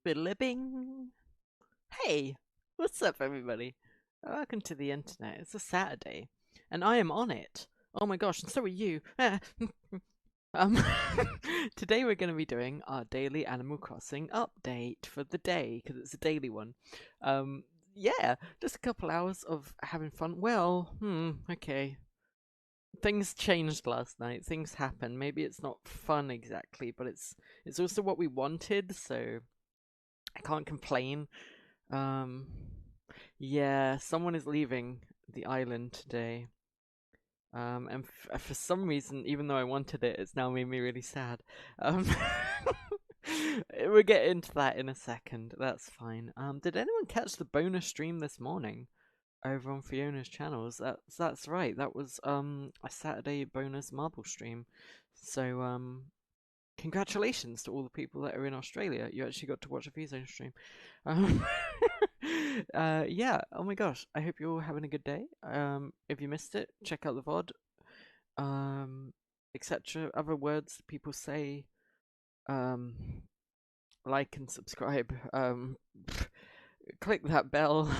Biddle-bing. Hey, what's up, everybody? Welcome to the internet. It's a Saturday, and I am on it. Oh my gosh, and so are you. Today we're going to be doing our daily Animal Crossing update for the day, because it's a daily one. Yeah, just a couple hours of having fun. Well, okay. Things changed last night. Things happened. Maybe it's not fun exactly, but it's also what we wanted, so I can't complain. Yeah, someone is leaving the island today. And for some reason, even though I wanted it, it's now made me really sad. We'll get into that in a second. That's fine. Did anyone catch the bonus stream this morning over on Fiona's channels? That's right. That was a Saturday bonus marble stream. So congratulations to all the people that are in Australia. You actually got to watch a VOD stream. Yeah, oh my gosh, I hope you're all having a good day. If you missed it, check out the VOD, etc. Other words people say, like and subscribe, click that bell.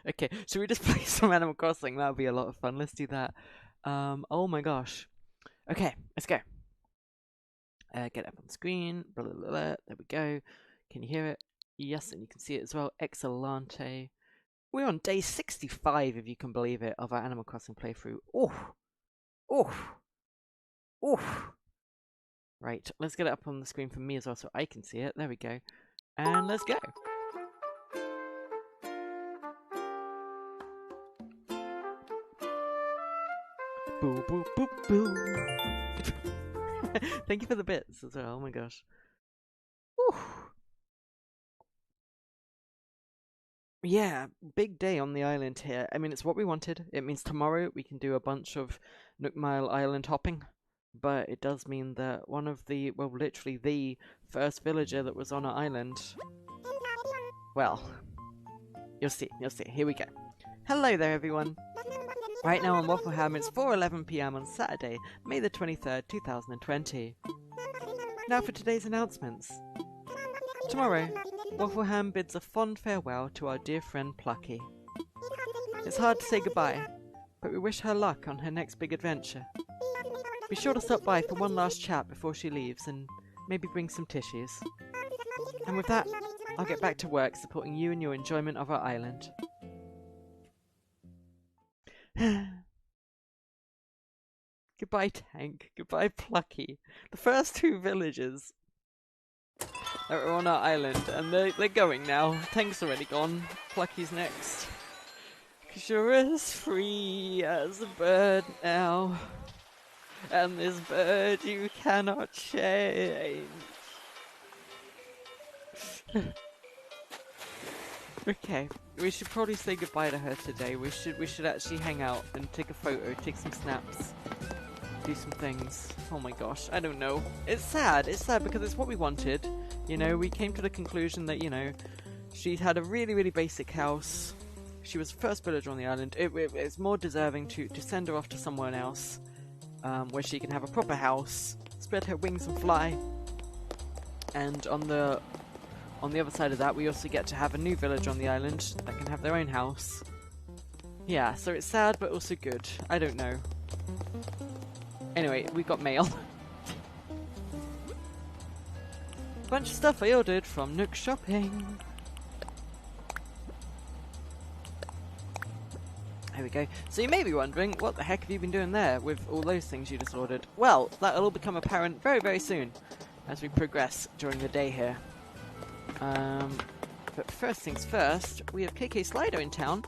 Okay, should we just play some Animal Crossing? That'll be a lot of fun. Let's do that. Oh my gosh. Okay, let's go. Get up on the screen. Blah, blah, blah, blah. There we go. Can you hear it? Yes, and you can see it as well. Excellente. We're on day 65, if you can believe it, of our Animal Crossing playthrough. Oh! Oh! Oh! Right, let's get it up on the screen for me as well so I can see it. There we go. And let's go! Boo, boo, boo, boo! Thank you for the bits as well, oh my gosh. Whew. Yeah, big day on the island here. I mean, it's what we wanted. It means tomorrow we can do a bunch of Nook Mile Island hopping. But it does mean that one of the, well, literally the first villager that was on our island. Well, you'll see. Here we go. Hello there, everyone. Right now on Waffleham, it's 4:11 PM on Saturday, May the 23rd, 2020. Now for today's announcements. Tomorrow, Waffleham bids a fond farewell to our dear friend Plucky. It's hard to say goodbye, but we wish her luck on her next big adventure. Be sure to stop by for one last chat before she leaves and maybe bring some tissues. And with that, I'll get back to work supporting you in your enjoyment of our island. Goodbye, Tank. Goodbye, Plucky. The first two villagers that are on our island, and they're going now. Tank's already gone. Plucky's next. 'Cause you're as free as a bird now. And this bird you cannot change. Okay, we should probably say goodbye to her today. We should actually hang out and take a photo, take some snaps, do some things. Oh my gosh, I don't know. It's sad because it's what we wanted. You know, we came to the conclusion that, you know, she had a really, really basic house. She was the first villager on the island. It's more deserving to send her off to someone else, where she can have a proper house, spread her wings and fly. And on the other side of that, we also get to have a new villager on the island that can have their own house. Yeah, so it's sad but also good. I don't know. Anyway, we got mail. Bunch of stuff I ordered from Nook Shopping. There we go. So you may be wondering, what the heck have you been doing there with all those things you just ordered? Well, that'll all become apparent very, very soon as we progress during the day here. But first things first, we have KK Slider in town.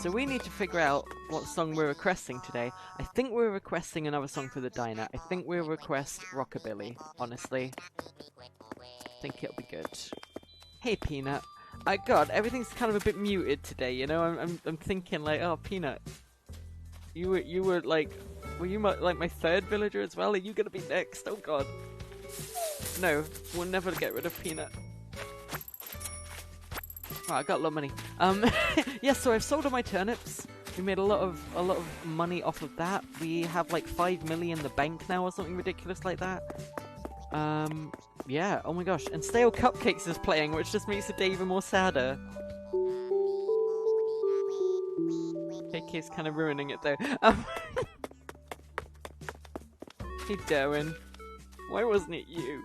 So we need to figure out what song we're requesting today. I think we're requesting another song for the diner. I think we'll request Rockabilly, honestly. I think it'll be good. Hey, Peanut. God, everything's kind of a bit muted today, you know? I'm thinking like, oh, Peanut. You were like, were you like my third villager as well? Are you gonna be next? Oh god. No, we'll never get rid of Peanut. Oh, I got a lot of money. Yeah, so I've sold all my turnips. We made a lot of money off of that. We have like 5 million in the bank now or something ridiculous like that. Yeah, oh my gosh. And Stale Cupcakes is playing, which just makes the day even more sadder. KK's kind of ruining it though. Hey, Darwin. Why wasn't it you?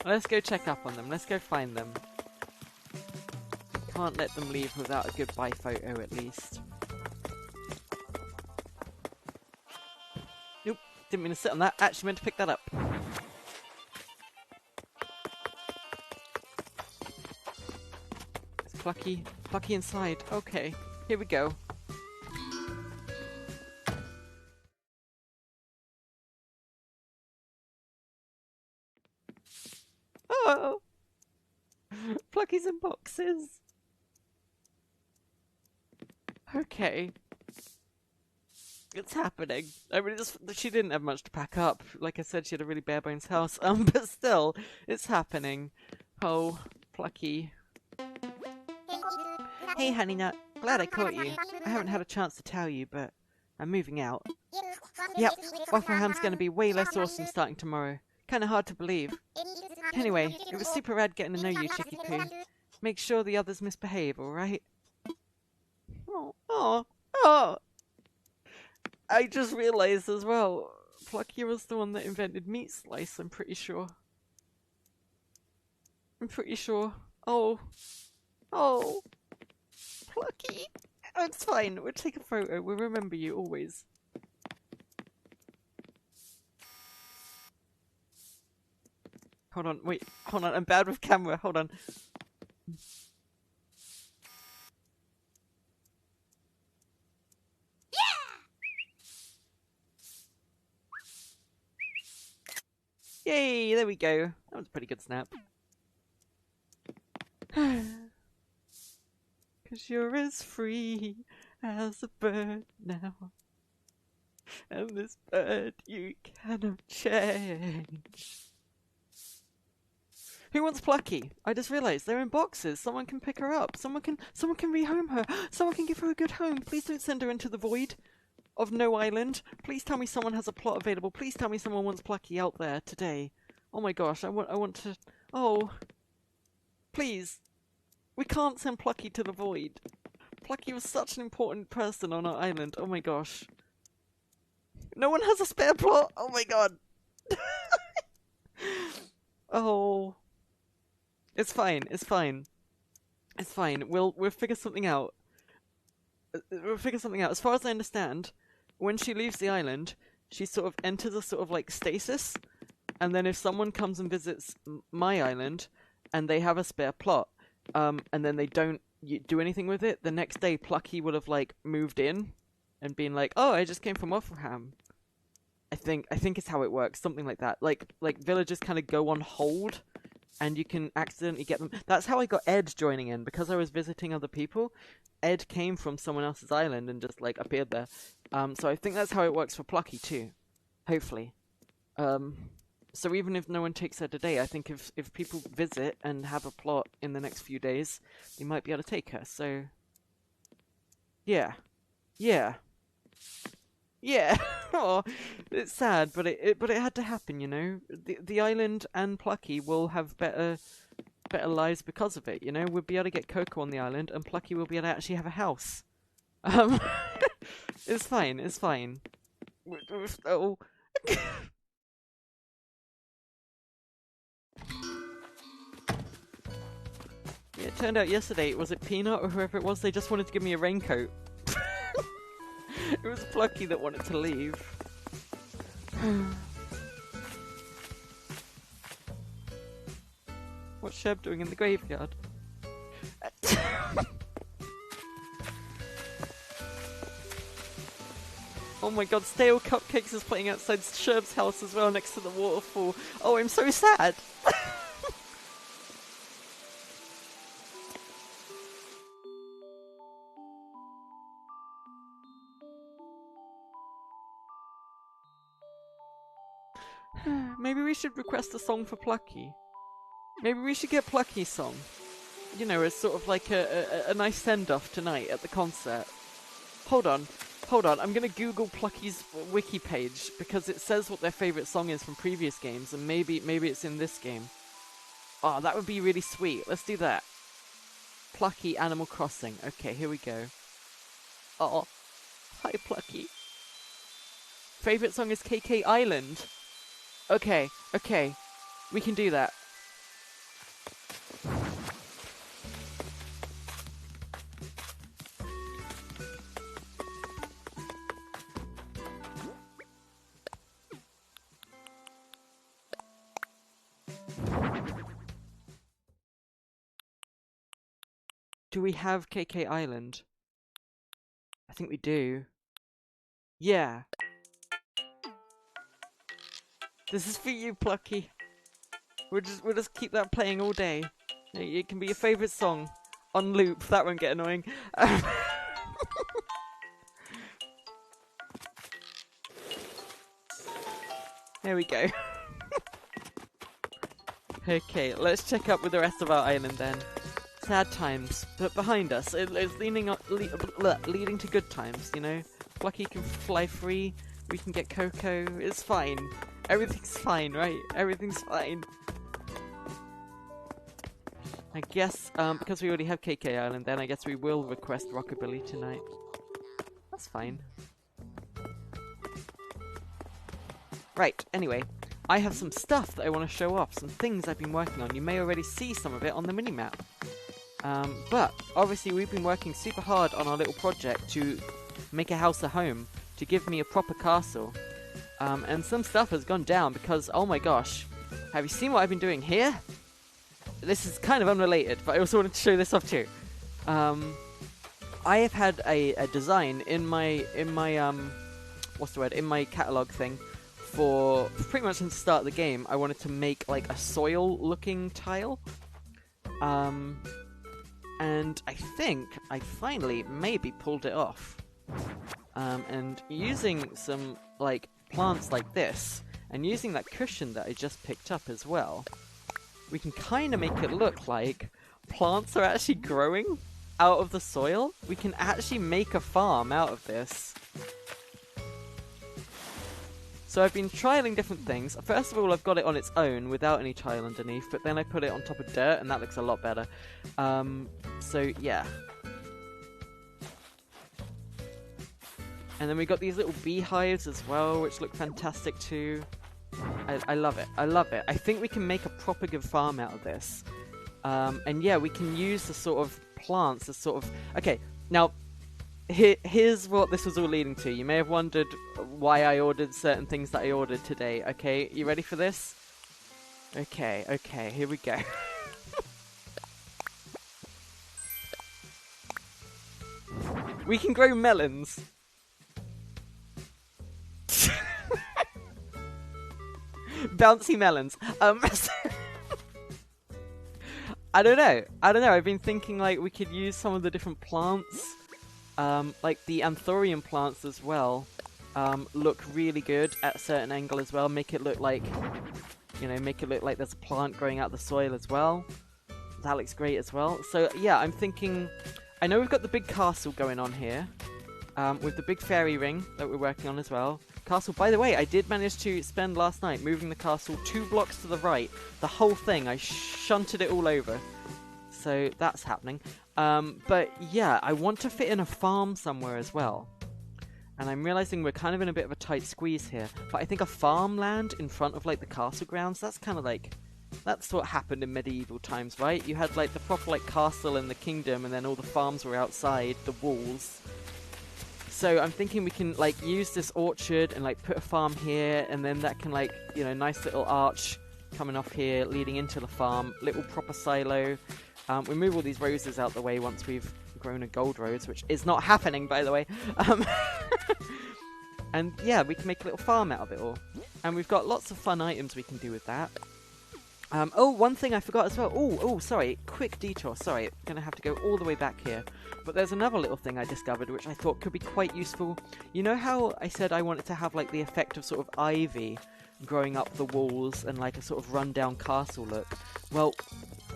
Let's go check up on them. Let's go find them. Can't let them leave without a goodbye photo, at least. Nope. Didn't mean to sit on that. Actually meant to pick that up. It's Plucky. Plucky inside. Okay. Here we go. Oh! Plucky's in boxes. Okay. It's happening. I mean, she didn't have much to pack up. Like I said, she had a really bare bones house. But still, it's happening. Oh, Plucky. Hey, Honey Nut. Glad I caught you. I haven't had a chance to tell you, but I'm moving out. Yep, Waffleham's gonna be way less awesome starting tomorrow. Kinda hard to believe. Anyway, it was super rad getting to know you, Chicky Poo. Make sure the others misbehave, alright? Oh. I just realised as well, Plucky was the one that invented Meat Slice, I'm pretty sure. Oh. Plucky. Oh, it's fine. We'll take a photo. We'll remember you always. Hold on. Wait. Hold on. I'm bad with camera. Hold on. Yay! There we go. That was a pretty good snap. 'Cause you're as free as a bird now. And this bird you cannot change. Who wants Plucky? I just realised they're in boxes. Someone can pick her up. Someone can rehome her. Someone can give her a good home. Please don't send her into the void of no island. Please tell me someone has a plot available. Please tell me someone wants Plucky out there today. Oh my gosh, I want to... Oh. Please. We can't send Plucky to the void. Plucky was such an important person on our island. Oh my gosh. No one has a spare plot. Oh my god. Oh. It's fine. We'll figure something out. As far as I understand, when she leaves the island, she sort of enters a sort of like stasis, and then if someone comes and visits my island, and they have a spare plot, and then they don't do anything with it, the next day Plucky would have like moved in, and been like, "Oh, I just came from Waffleham." I think it's how it works, something like that. Like villagers kind of go on hold, and you can accidentally get them. That's how I got Ed joining in, because I was visiting other people. Ed came from someone else's island and just like appeared there. So I think that's how it works for Plucky too. Hopefully. So even if no one takes her today, I think if people visit and have a plot in the next few days, they might be able to take her. So yeah. Oh, it's sad, but it had to happen, you know. The island and Plucky will have better lives because of it, you know. We'll be able to get Coco on the island, and Plucky will be able to actually have a house. It's fine. Oh. Yeah, it turned out yesterday, was it Peanut or whoever it was, they just wanted to give me a raincoat. It was Plucky that wanted to leave. What's Sheb doing in the graveyard? Oh my god, Stale Cupcakes is playing outside Sherb's house as well, next to the waterfall. Oh, I'm so sad! Maybe we should request a song for Plucky. Maybe we should get Plucky's song. You know, as sort of like a nice send-off tonight at the concert. Hold on. I'm gonna Google Plucky's wiki page, because it says what their favourite song is from previous games, and maybe it's in this game. Oh, that would be really sweet. Let's do that. Plucky Animal Crossing. Okay, here we go. Oh. Hi, Plucky. favorite song is KK Island. Okay, okay. We can do that. Do we have KK Island? I think we do. Yeah. This is for you, Plucky. We'll just keep that playing all day. It can be your favourite song. On loop. That won't get annoying. There we go. Okay, let's check up with the rest of our island then. Sad times, but behind us. It's leading to good times, you know? Plucky can fly free. We can get Coco. It's fine. Everything's fine, right? Everything's fine. I guess, because we already have KK Island, then I guess we will request Rockabilly tonight. That's fine. Right, anyway. I have some stuff that I want to show off. Some things I've been working on. You may already see some of it on the minimap. But, obviously we've been working super hard on our little project to make a house a home. To give me a proper castle. And some stuff has gone down because, oh my gosh. Have you seen what I've been doing here? This is kind of unrelated, but I also wanted to show this off too. I have had a design in my what's the word? In my catalog thing for pretty much since the start of the game. I wanted to make like a soil-looking tile. And I think I finally maybe pulled it off. And using some like plants like this, and using that cushion that I just picked up as well, we can kind of make it look like plants are actually growing out of the soil. We can actually make a farm out of this. So I've been trialing different things. First of all, I've got it on its own without any tile underneath, but then I put it on top of dirt and that looks a lot better. So yeah. And then we got these little beehives as well, which look fantastic too. I love it. I love it. I think we can make a proper good farm out of this. And yeah, we can use the sort of plants as sort of... Okay, now, here's what this was all leading to. You may have wondered why I ordered certain things that I ordered today. Okay, you ready for this? Okay, okay, here we go. We can grow melons. Bouncy melons. I don't know. I've been thinking like we could use some of the different plants, like the anthurium plants as well. Look really good at a certain angle as well. Make it look like, you know, make it look like there's a plant growing out of the soil as well. That looks great as well. So yeah, I'm thinking. I know we've got the big castle going on here, with the big fairy ring that we're working on as well. Castle, by the way, I did manage to spend last night moving the castle 2 blocks to the right. The whole thing, I shunted it all over. So that's happening. But yeah, I want to fit in a farm somewhere as well. And I'm realizing we're kind of in a bit of a tight squeeze here. But I think a farmland in front of like the castle grounds, that's kind of like... That's what happened in medieval times, right? You had like the proper like castle in the kingdom and then all the farms were outside the walls. So I'm thinking we can like use this orchard and like put a farm here, and then that can like, you know, nice little arch coming off here leading into the farm, little proper silo. We move all these roses out the way once we've grown a gold rose, which is not happening by the way. And yeah, we can make a little farm out of it all. And we've got lots of fun items we can do with that. Oh, one thing I forgot as well. Oh, sorry. Quick detour. Sorry, gonna have to go all the way back here. But there's another little thing I discovered which I thought could be quite useful. You know how I said I wanted to have like the effect of sort of ivy growing up the walls and like a sort of run-down castle look? Well,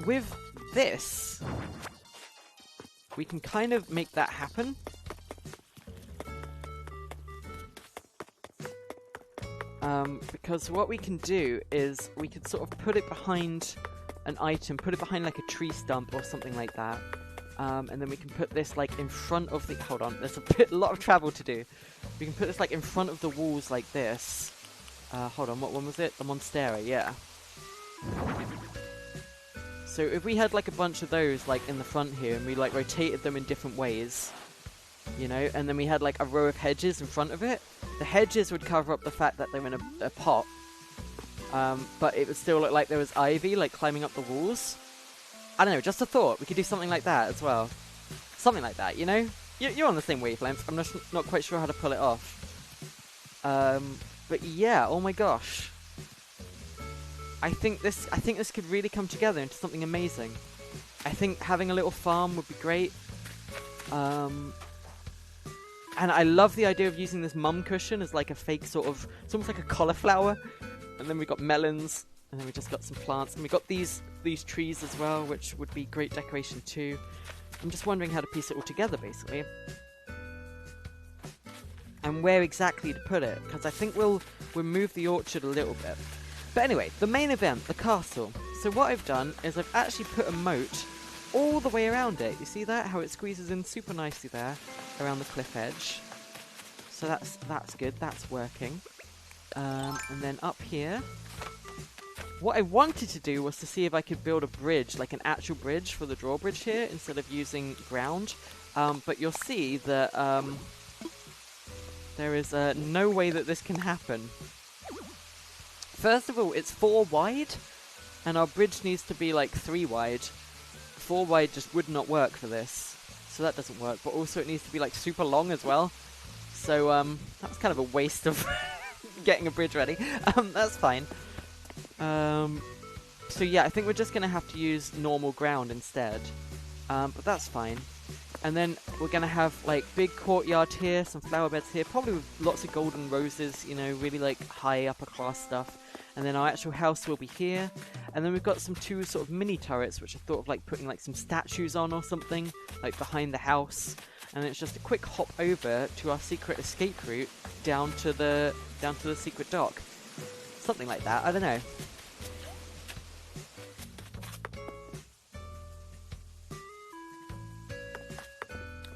with this, we can kind of make that happen. Because what we can do is we can sort of put it behind an item, put it behind like a tree stump or something like that. And then we can put this like in front of the... Hold on, there's a lot of travel to do. We can put this like in front of the walls like this. Hold on, what one was it? The Monstera, yeah. So if we had like a bunch of those like in the front here and we like rotated them in different ways, you know, and then we had like a row of hedges in front of it, the hedges would cover up the fact that they're in a pot, but it would still look like there was ivy like climbing up the walls. I don't know, just a thought. We could do something like that as well. Something like that, you know? You're on the same wavelength. I'm just not quite sure how to pull it off. But yeah, oh my gosh. I think this could really come together into something amazing. I think having a little farm would be great. And I love the idea of using this mum cushion as like a fake sort of... It's almost like a cauliflower. And then we've got melons. And then we just got some plants. And we've got these trees as well, which would be great decoration too. I'm just wondering how to piece it all together, basically. And where exactly to put it. Because I think we'll move the orchard a little bit. But anyway, the main event, the castle. So what I've done is I've actually put a moat all the way around it. You see that? How it squeezes in super nicely there around the cliff edge. So that's good. That's working. And then up here, what I wanted to do was to see if I could build a bridge, like an actual bridge for the drawbridge here, instead of using ground. But you'll see that there is no way that this can happen. First of all, it's 4 wide, and our bridge needs to be like 3 wide. 4 wide just would not work for this, so that doesn't work. But also it needs to be like super long as well. So that was kind of a waste of getting a bridge ready. That's fine. So yeah, I think we're just going to have to use normal ground instead. But that's fine. And then we're going to have like big courtyard here, some flower beds here, probably with lots of golden roses, you know, really like high upper class stuff. And then our actual house will be here. And then we've got some 2 sort of mini turrets, which I thought of like putting like some statues on or something, like behind the house. And it's just a quick hop over to our secret escape route down to the secret dock. Something like that, I don't know.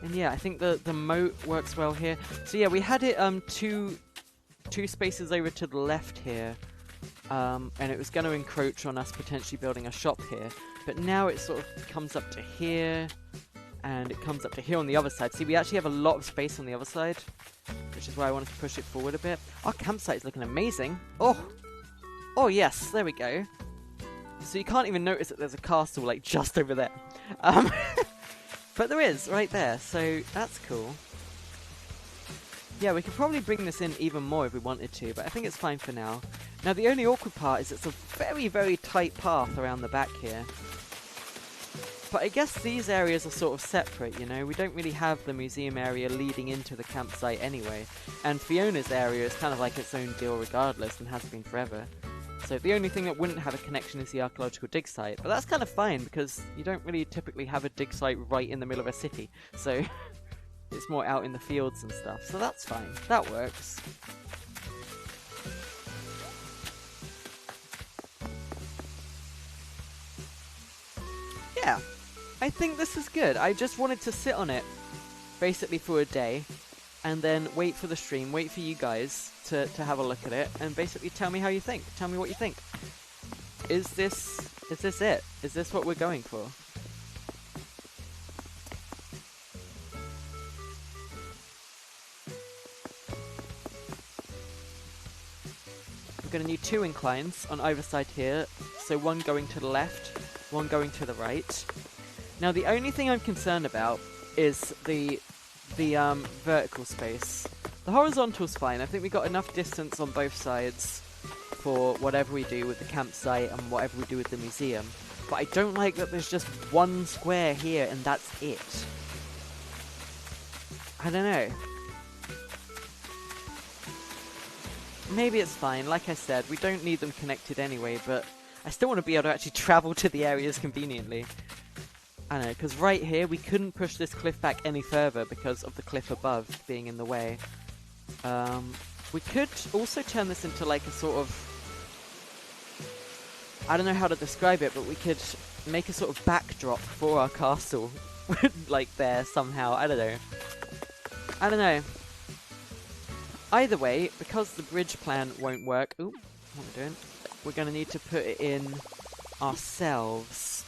And yeah, I think the moat works well here. So yeah, we had it two spaces over to the left here. And it was going to encroach on us potentially building a shop here. But now it sort of comes up to here. And it comes up to here on the other side. See, we actually have a lot of space on the other side. Which is why I wanted to push it forward a bit. Our campsite is looking amazing. Oh yes, there we go. So you can't even notice that there's a castle like just over there. But there is, right there, so that's cool. Yeah, we could probably bring this in even more if we wanted to, but I think it's fine for now. Now the only awkward part is it's a very, very tight path around the back here. But I guess these areas are sort of separate, you know? We don't really have the museum area leading into the campsite anyway. And Fiona's area is kind of like its own deal regardless, and has been forever. So the only thing that wouldn't have a connection is the archaeological dig site. But that's kind of fine, because you don't really typically have a dig site right in the middle of a city. So it's more out in the fields and stuff. So that's fine. That works. Yeah, I think this is good. I just wanted to sit on it basically for a day. And then wait for the stream, wait for you guys to have a look at it, and basically tell me how you think. Tell me what you think. Is this it? Is this what we're going for? We're going to need 2 inclines on either side here, so one going to the left, one going to the right. Now the only thing I'm concerned about is the vertical space. The horizontal's fine. I think we got enough distance on both sides for whatever we do with the campsite and whatever we do with the museum. But I don't like that there's just one square here and that's it. I don't know. Maybe it's fine. Like I said, we don't need them connected anyway, but I still want to be able to actually travel to the areas conveniently. I know, because right here, we couldn't push this cliff back any further because of the cliff above being in the way. We could also turn this into like a sort of... I don't know how to describe it, but we could make a sort of backdrop for our castle. like there, somehow. I don't know. Either way, because the bridge plan won't work... Ooh, what am I doing? We're going to need to put it in ourselves.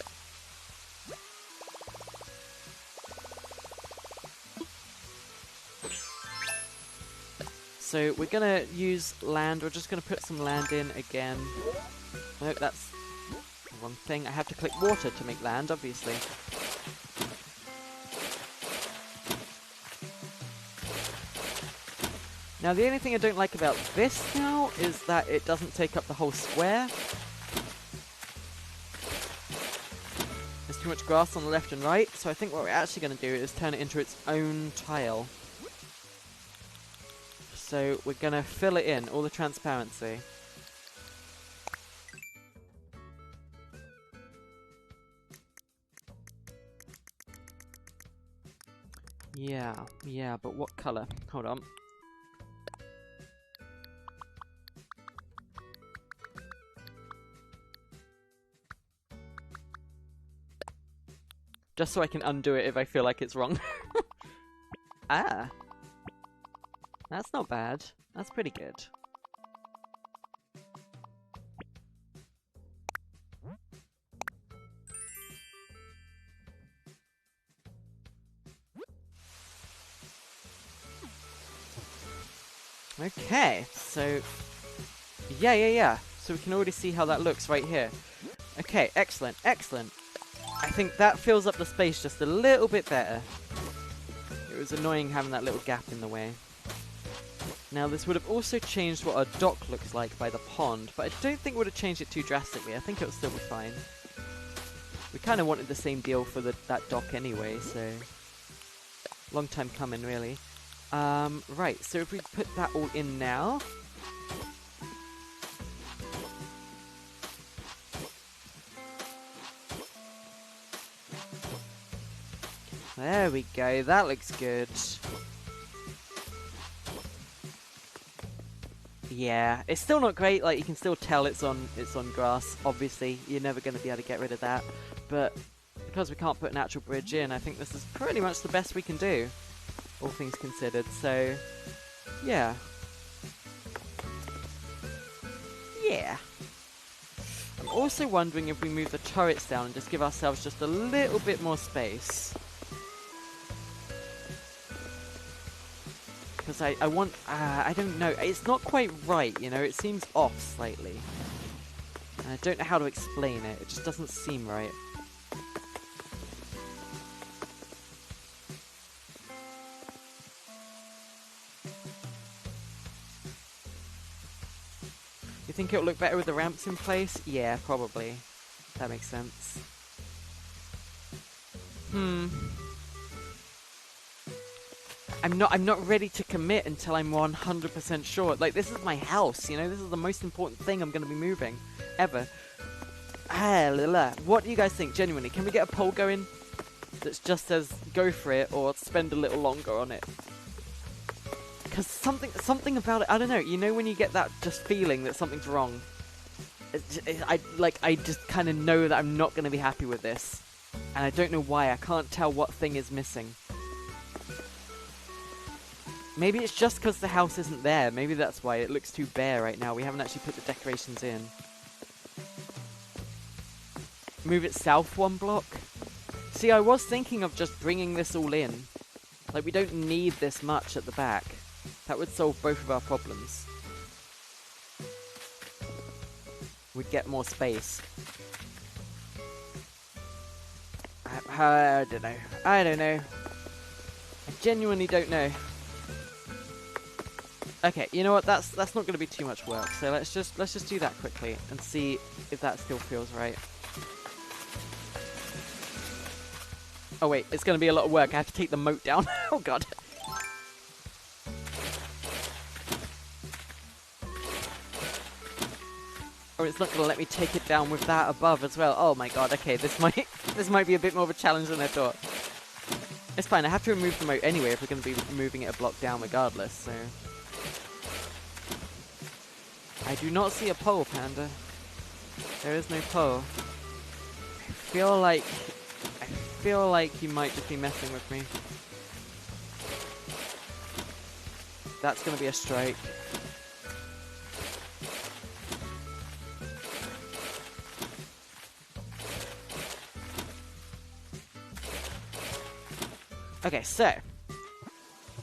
So we're going to use land. We're just going to put some land in again. No, that's the wrong thing. I have to click water to make land, obviously. Now, the only thing I don't like about this now is that it doesn't take up the whole square. There's too much grass on the left and right, so I think what we're actually going to do is turn it into its own tile. So we're going to fill it in, all the transparency. Yeah, but what colour? Hold on. Just so I can undo it if I feel like it's wrong. Ah. That's not bad. That's pretty good. Okay, so... Yeah. So we can already see how that looks right here. Okay, excellent. I think that fills up the space just a little bit better. It was annoying having that little gap in the way. Now, this would have also changed what our dock looks like by the pond, but I don't think it would have changed it too drastically. I think it would still be fine. We kind of wanted the same deal for that dock anyway, so... Long time coming, really. Right, so if we put that all in now... There we go, that looks good. Yeah, it's still not great, like you can still tell it's on grass, obviously. You're never going to be able to get rid of that. But because we can't put an actual bridge in, I think this is pretty much the best we can do, all things considered. So, yeah. I'm also wondering if we move the turrets down and just give ourselves just a little bit more space. Because I want, I don't know, it's not quite right, you know, it seems off slightly. And I don't know how to explain it, it just doesn't seem right. You think it'll look better with the ramps in place? Yeah, probably. That makes sense. I'm not ready to commit until I'm 100% sure. Like, this is my house, you know? This is the most important thing I'm going to be moving. Ever. What do you guys think, genuinely? Can we get a poll going that just says, go for it, or spend a little longer on it? Because something about it, I don't know, you know when you get that just feeling that something's wrong? I just kind of know that I'm not going to be happy with this. And I don't know why, I can't tell what thing is missing. Maybe it's just because the house isn't there. Maybe that's why it looks too bare right now. We haven't actually put the decorations in. Move it south one block? See, I was thinking of just bringing this all in. Like, we don't need this much at the back. That would solve both of our problems. We'd get more space. I don't know. I genuinely don't know. Okay, you know what? That's not going to be too much work. So let's just do that quickly and see if that still feels right. Oh wait, it's going to be a lot of work. I have to take the moat down. Oh god. Oh, it's not going to let me take it down with that above as well. Oh my god. Okay, this might be a bit more of a challenge than I thought. It's fine. I have to remove the moat anyway if we're going to be moving it a block down regardless. So. I do not see a pole, Panda. There is no pole. I feel like you might just be messing with me. That's gonna be a strike. Okay, so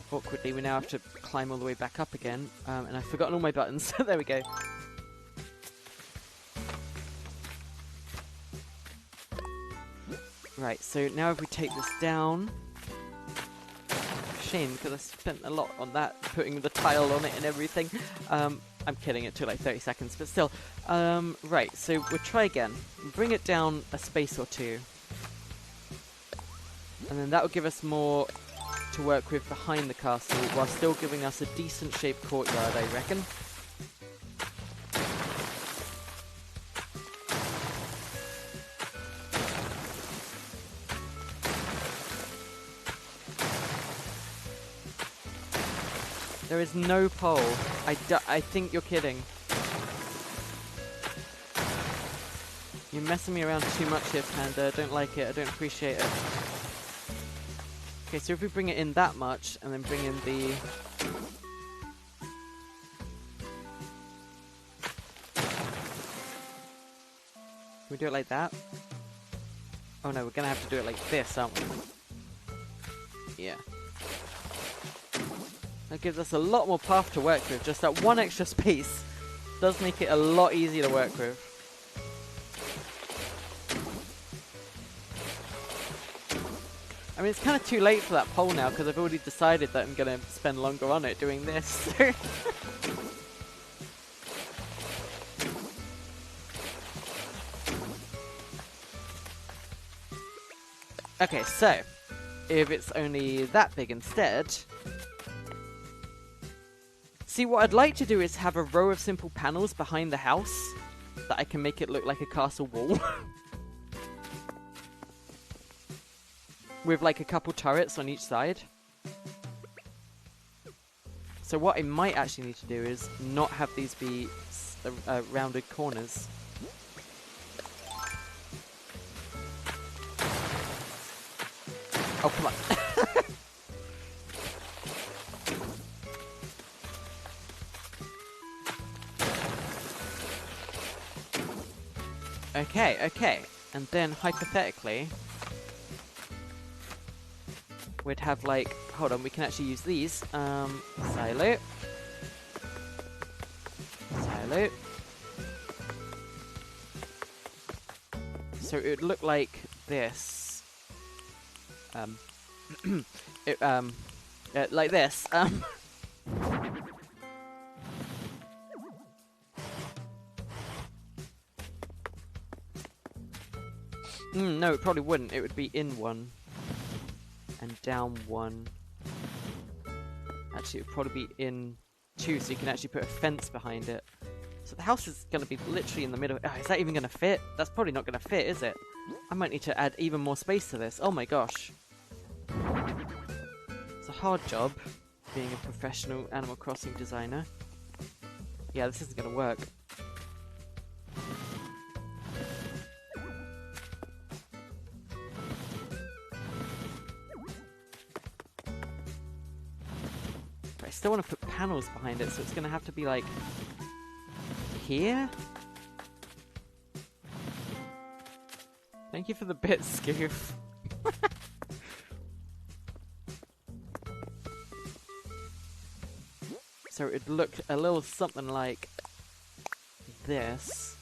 awkwardly we now have to climb all the way back up again, and I've forgotten all my buttons. There we go. Right, so now if we take this down, shame because I spent a lot on that, putting the tile on it and everything. I'm kidding, it took like 30 seconds, but still. Right, so we'll try again. Bring it down a space or two. And then that will give us more to work with behind the castle, while still giving us a decent shaped courtyard, I reckon. There is no pole. I think you're kidding. You're messing me around too much here, Panda. I don't like it. I don't appreciate it. Okay, so if we bring it in that much, and then bring in the... Can we do it like that? Oh no, we're gonna have to do it like this, aren't we? Yeah. That gives us a lot more path to work with. Just that one extra space does make it a lot easier to work with. I mean, it's kind of too late for that poll now, because I've already decided that I'm going to spend longer on it doing this. Okay, so, if it's only that big instead... See, what I'd like to do is have a row of simple panels behind the house that I can make it look like a castle wall. With like a couple turrets on each side. So what I might actually need to do is not have these be rounded corners. Oh, come on. Okay, okay. And then, hypothetically, we'd have, like... Hold on, we can actually use these. Silo. Silo. So it would look like this. Like this. No, it probably wouldn't. It would be in one. And down one. Actually, it would probably be in two, so you can actually put a fence behind it. So the house is going to be literally in the middle. Oh, is that even going to fit? That's probably not going to fit, is it? I might need to add even more space to this. Oh my gosh. It's a hard job, being a professional Animal Crossing designer. Yeah, this isn't going to work. But I still want to put panels behind it, so it's going to have to be like... here? Thank you for the bit, Scoof. So it'd look a little something like this.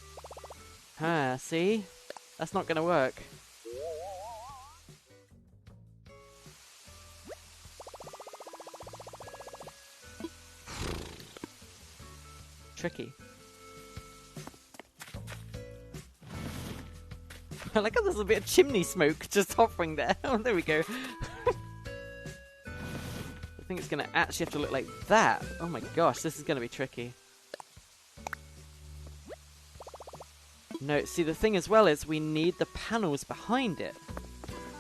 Ah, see? That's not gonna work. Tricky. I like how there's a bit of chimney smoke just hovering there. Oh, there we go. I think it's going to actually have to look like that. Oh my gosh, this is going to be tricky. No, see, the thing as well is we need the panels behind it.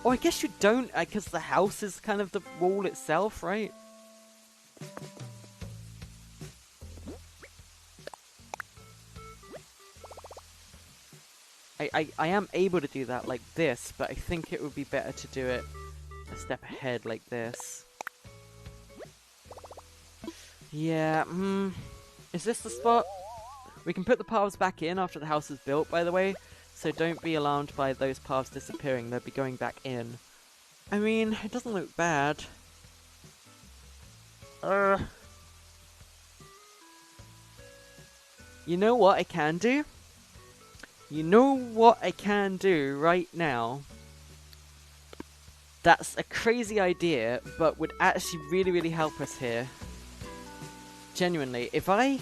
Oh, I guess you don't, because the house is kind of the wall itself, right? I am able to do that like this, but I think it would be better to do it a step ahead like this. Yeah, is this the spot? We can put the paths back in after the house is built, by the way, so don't be alarmed by those paths disappearing. They'll be going back in. I mean, it doesn't look bad. You know what I can do? You know what I can do right now? That's a crazy idea, but would actually really, really help us here. Genuinely, if I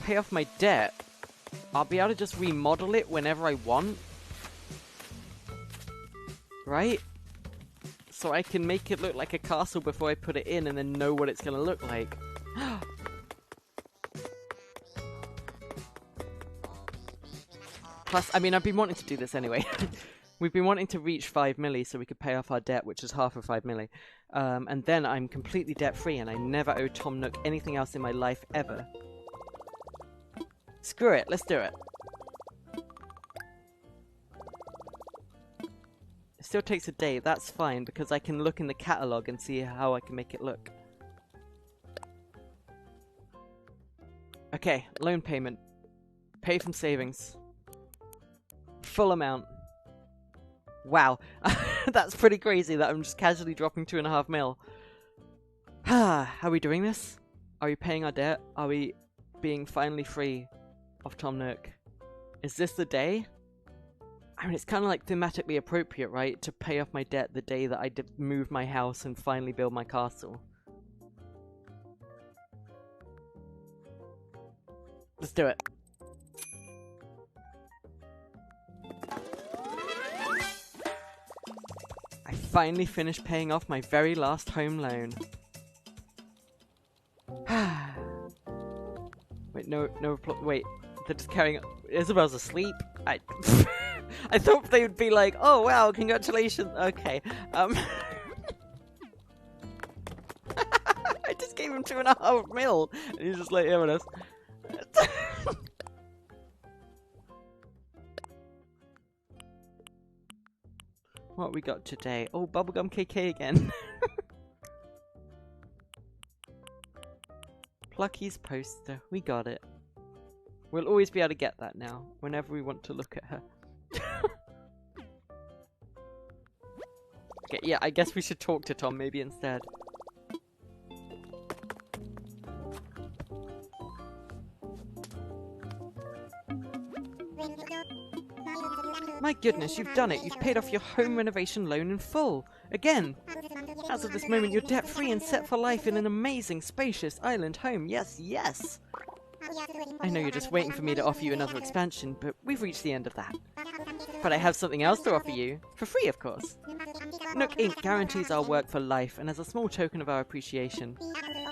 pay off my debt, I'll be able to just remodel it whenever I want. Right? So I can make it look like a castle before I put it in and then know what it's gonna look like. Plus, I mean, I've been wanting to do this anyway. We've been wanting to reach 5 milli so we could pay off our debt, which is half of 5 milli. And then I'm completely debt-free and I never owe Tom Nook anything else in my life ever. Screw it, let's do it. It still takes a day, that's fine, because I can look in the catalogue and see how I can make it look. Okay, loan payment. Pay from savings. Full amount. Wow, that's pretty crazy that I'm just casually dropping 2.5 mil. Are we doing this? Are we paying our debt? Are we being finally free of Tom Nook? Is this the day? I mean, it's kind of like thematically appropriate, right? To pay off my debt the day that I move my house and finally build my castle. Let's do it. I finally finished paying off my very last home loan. Wait, no, wait, they're just carrying on. Isabel's asleep? I thought they would be like, oh wow, congratulations. Okay, I just gave him 2.5 mil, and he's just like, here with us. What we got today? Oh, Bubblegum KK again. Plucky's poster. We got it. We'll always be able to get that now, whenever we want to look at her. Okay, yeah, I guess we should talk to Tom maybe instead. My goodness, you've done it. You've paid off your home renovation loan in full. Again. As of this moment, you're debt-free and set for life in an amazing, spacious island home. Yes, yes. I know you're just waiting for me to offer you another expansion, but we've reached the end of that. But I have something else to offer you. For free, of course. Nook Inc. guarantees our work for life, and as a small token of our appreciation,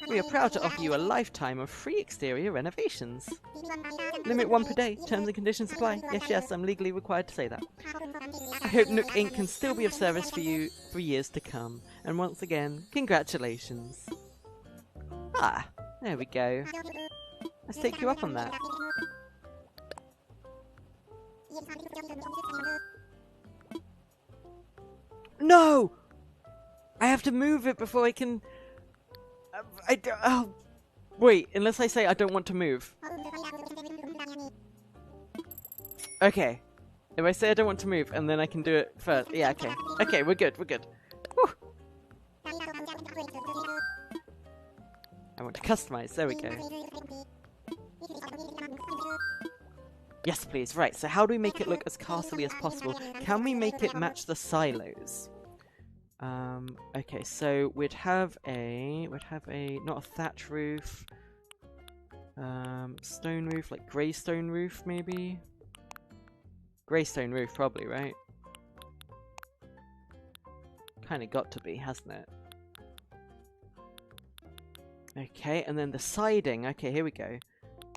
we are proud to offer you a lifetime of free exterior renovations. Limit 1 per day. Terms and conditions apply. Yes, yes, I'm legally required to say that. I hope Nook Inc. can still be of service for you for years to come. And once again, congratulations. Ah, there we go. Let's take you up on that. No! I have to move it before I can... oh, wait, unless I say I don't want to move. Okay. If I say I don't want to move, and then I can do it first. Yeah, okay. Okay, we're good, we're good. Whew. I want to customize, there we go. Yes, please. Right, so how do we make it look as castle-y as possible? Can we make it match the silos? Okay, so we'd have a, not a thatch roof, stone roof, like grey stone roof, maybe? Grey stone roof, probably, right? Kinda got to be, hasn't it? Okay, and then the siding. Okay, here we go.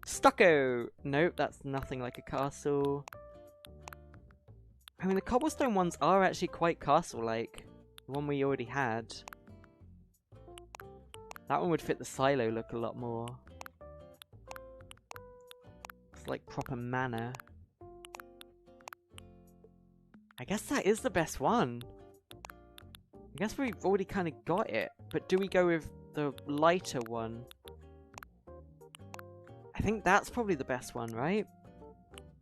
Stucco! Nope, that's nothing like a castle. I mean, the cobblestone ones are actually quite castle-like. The one we already had. That one would fit the silo look a lot more. It's like proper manor. I guess that is the best one. I guess we've already kind of got it. But do we go with the lighter one. I think that's probably the best one, right?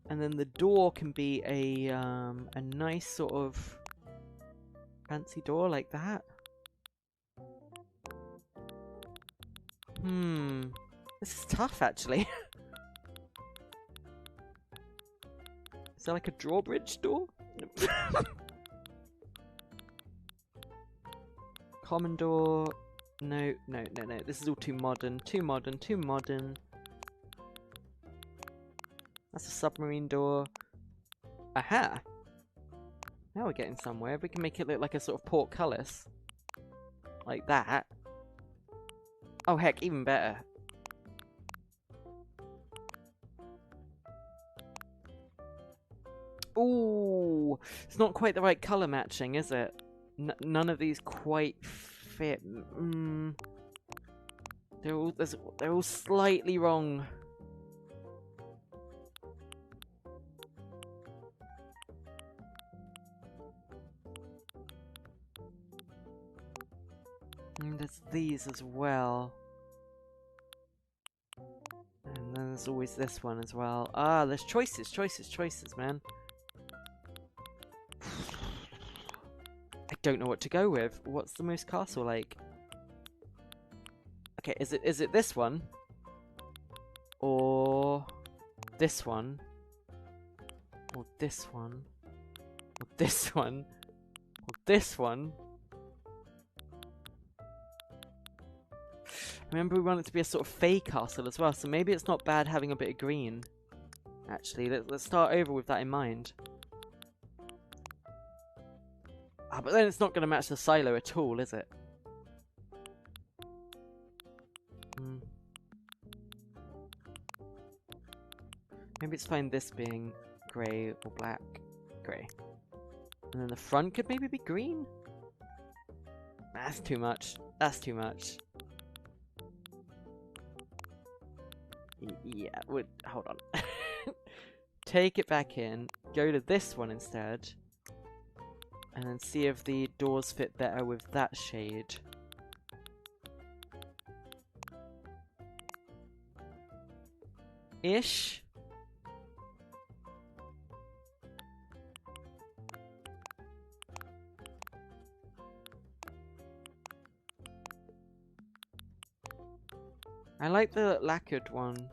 And then the door can be a nice sort of fancy door like that. This is tough, actually. Is that like a drawbridge door? Common door. No. This is all too modern. Too modern. That's a submarine door. Aha! Now we're getting somewhere. We can make it look like a sort of portcullis. Like that. Oh heck, even better. Ooh! It's not quite the right colour matching, is it? None of these quite fit. They're all slightly wrong. And there's these as well. And then there's always this one as well. Ah, there's choices, man. I don't know what to go with. What's the most castle-like? Okay, is it this one? Or this one? Or this one? Or this one? Or this one? Remember, we want it to be a sort of fey castle as well, so maybe it's not bad having a bit of green. Actually, let's start over with that in mind. Ah, but then it's not going to match the silo at all, is it? Maybe it's fine this being grey or black. Grey. And then the front could maybe be green? That's too much. That's too much. Yeah, hold on. Take it back in. Go to this one instead. And then see if the doors fit better with that shade. Ish. I like the lacquered one.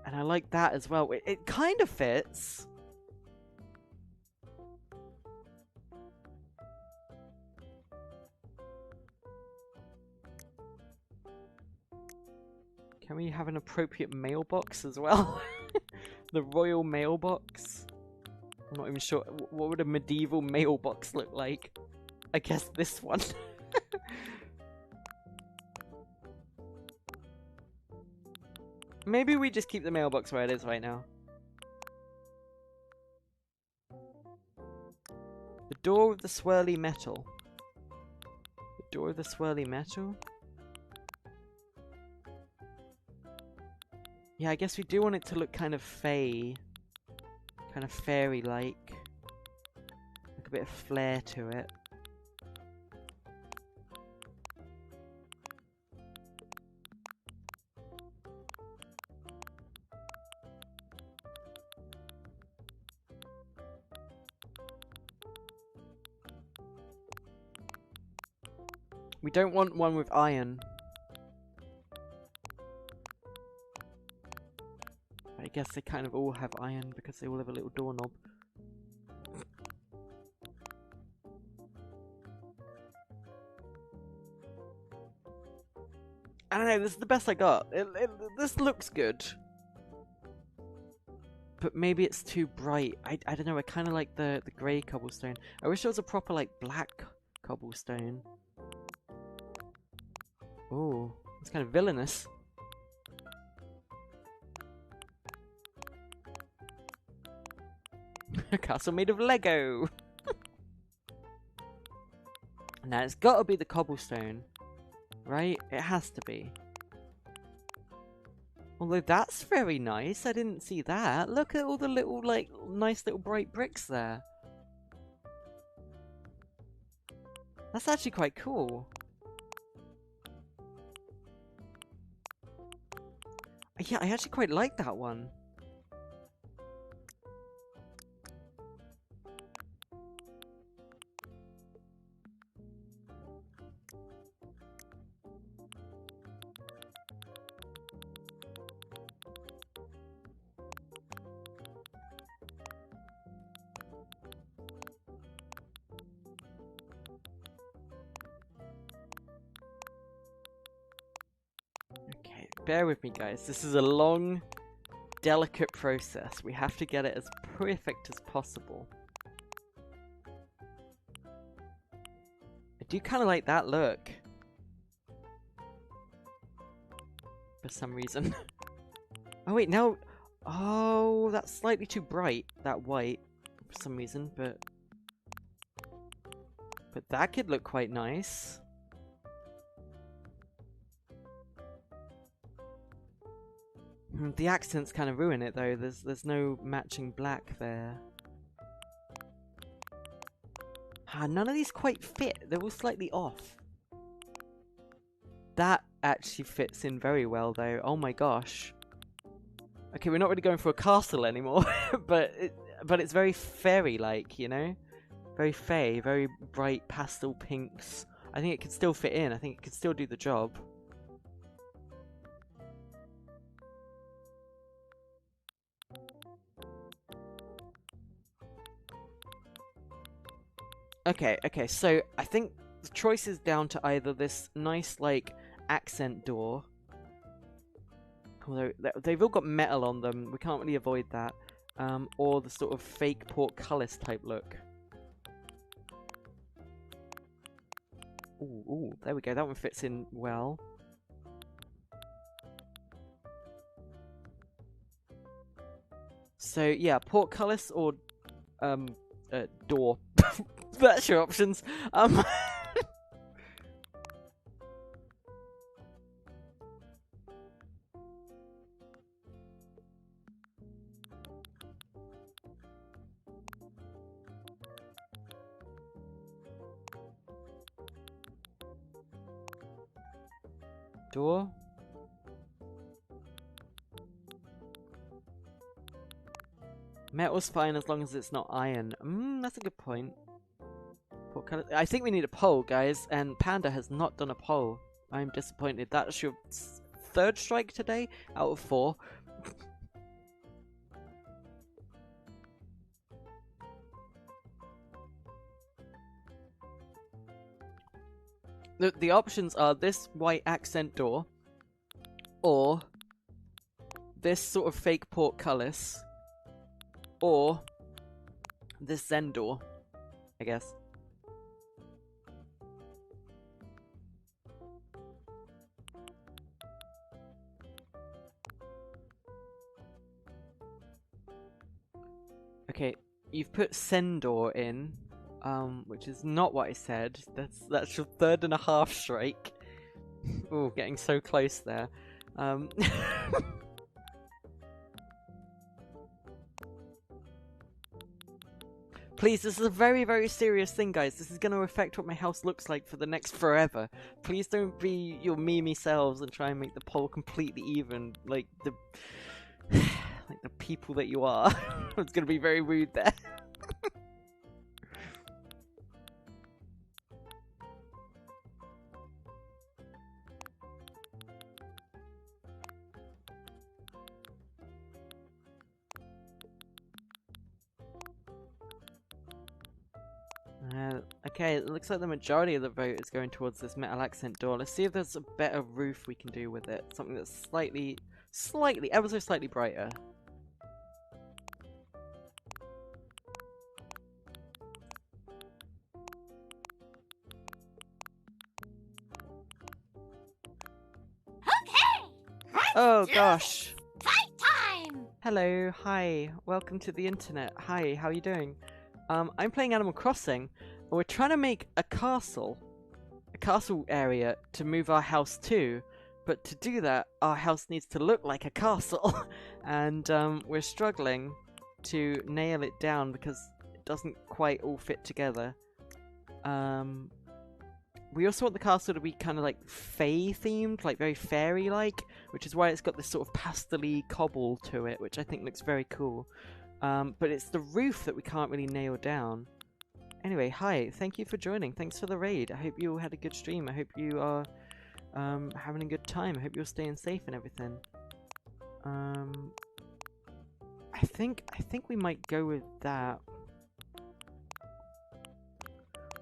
And I like that as well. It kind of fits. Can we have an appropriate mailbox as well? The royal mailbox? I'm not even sure. What would a medieval mailbox look like? I guess this one. Maybe we just keep the mailbox where it is right now. The door with the swirly metal. The door with the swirly metal? Yeah, I guess we do want it to look kind of fey. Kind of fairy-like. Like a bit of flair to it. We don't want one with iron. I guess they kind of all have iron because they all have a little doorknob. I don't know, this is the best I got. This looks good. But maybe it's too bright. I don't know, I kind of like the grey cobblestone. I wish there was a proper, like, black cobblestone. Oh, it's kind of villainous. A castle made of Lego! Now, it's gotta be the cobblestone. Right? It has to be. Although that's very nice. I didn't see that. Look at all the little, like, nice little bright bricks there. That's actually quite cool. Yeah, I actually quite like that one. Okay, bear with me guys. This is a long, delicate process. We have to get it as perfect as possible. I do kind of like that look. For some reason. Oh wait, now... Oh, that's slightly too bright, that white, for some reason, but that could look quite nice. The accents kind of ruin it though, there's no matching black there. Ah, none of these quite fit, they're all slightly off. That actually fits in very well though, oh my gosh. Okay, we're not really going for a castle anymore, but it's very fairy-like, you know? Very fae, very bright pastel pinks. I think it could still fit in, I think it could still do the job. Okay, so I think the choice is down to either this nice, like, accent door. Although, they've all got metal on them, we can't really avoid that. Or the sort of fake portcullis type look. Ooh, there we go, that one fits in well. So, yeah, portcullis or, door. That's your options. Door. Metal's fine as long as it's not iron. That's a good point. I think we need a poll, guys, and Panda has not done a poll. I'm disappointed. That's your third strike today out of 4. The options are this white accent door, or this sort of fake portcullis, or this Zen door, I guess. Okay, you've put Sendor in, which is not what I said. That's your 3.5 strike. Ooh, getting so close there. Please, this is a very, very serious thing, guys. This is going to affect what my house looks like for the next forever. Please don't be your memey selves and try and make the poll completely even, like the people that you are. It's going to be very rude there. Okay, it looks like the majority of the vote is going towards this metal accent door. Let's see if there's a better roof we can do with it. Something that's slightly, ever so slightly brighter. Okay! Oh gosh! Fight time! Hello, hi, welcome to the internet. Hi, how are you doing? I'm playing Animal Crossing, and we're trying to make a castle area to move our house to, but to do that, our house needs to look like a castle, and we're struggling to nail it down because it doesn't quite all fit together. we also want the castle to be kind of like fae themed, like very fairy like, which is why it's got this sort of pastel-y cobble to it, which I think looks very cool. But it's the roof that we can't really nail down. Anyway, hi, thank you for joining. Thanks for the raid. I hope you all had a good stream. I hope you are having a good time. I hope you're staying safe and everything. I think we might go with that.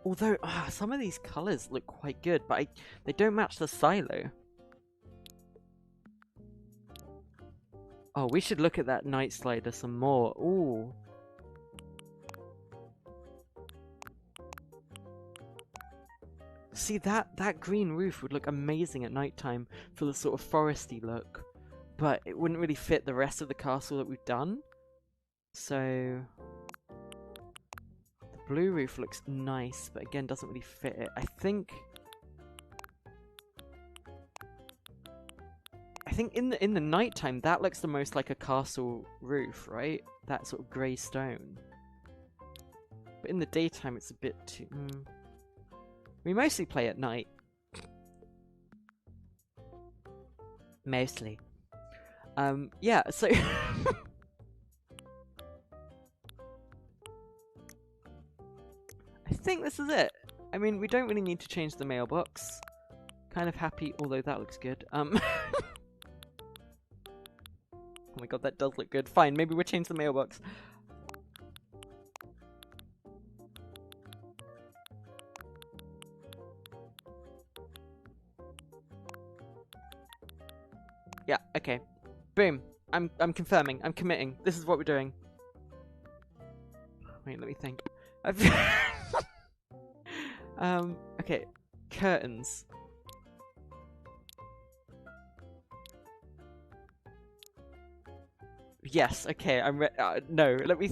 Although, some of these colours look quite good, but they don't match the silo. Oh, we should look at that night slider some more. Ooh. See, that green roof would look amazing at nighttime for the sort of foresty look. But it wouldn't really fit the rest of the castle that we've done. So... the blue roof looks nice, but again doesn't really fit it. I think in the nighttime that looks the most like a castle roof, right? That sort of grey stone. But in the daytime it's a bit too... We mostly play at night. Mostly. Yeah, so... I think this is it. I mean, we don't really need to change the mailbox. Kind of happy, although that looks good. Oh my god, that does look good. Fine, maybe we'll change the mailbox. Yeah, okay. Boom. I'm confirming. I'm committing. This is what we're doing. Wait, let me think. Okay. Curtains. Yes, okay, I'm ready. No, let me...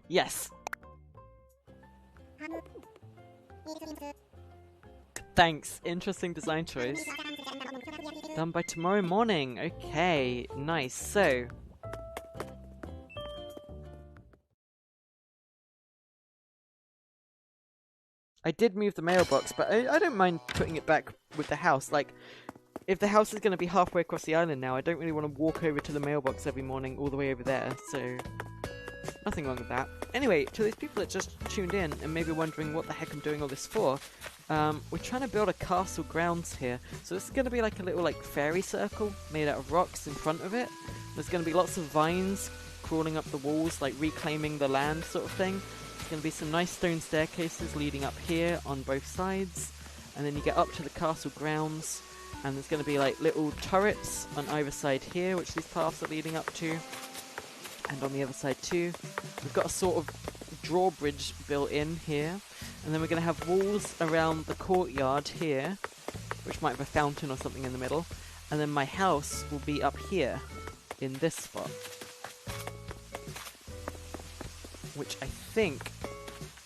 Yes. Thanks. Interesting design choice. Done by tomorrow morning. Okay, nice. So... I did move the mailbox, but I don't mind putting it back with the house. Like, if the house is going to be halfway across the island now, I don't really want to walk over to the mailbox every morning all the way over there, so... Nothing wrong with that. Anyway, to those people that just tuned in and maybe wondering what the heck I'm doing all this for, we're trying to build a castle grounds here. So this is going to be like a little fairy circle made out of rocks in front of it. There's going to be lots of vines crawling up the walls, like reclaiming the land sort of thing. There's going to be some nice stone staircases leading up here on both sides. And then you get up to the castle grounds, and there's going to be like little turrets on either side here, which these paths are leading up to. And on the other side too. We've got a sort of drawbridge built in here. And then we're going to have walls around the courtyard here, which might have a fountain or something in the middle. And then my house will be up here, in this spot. Which I think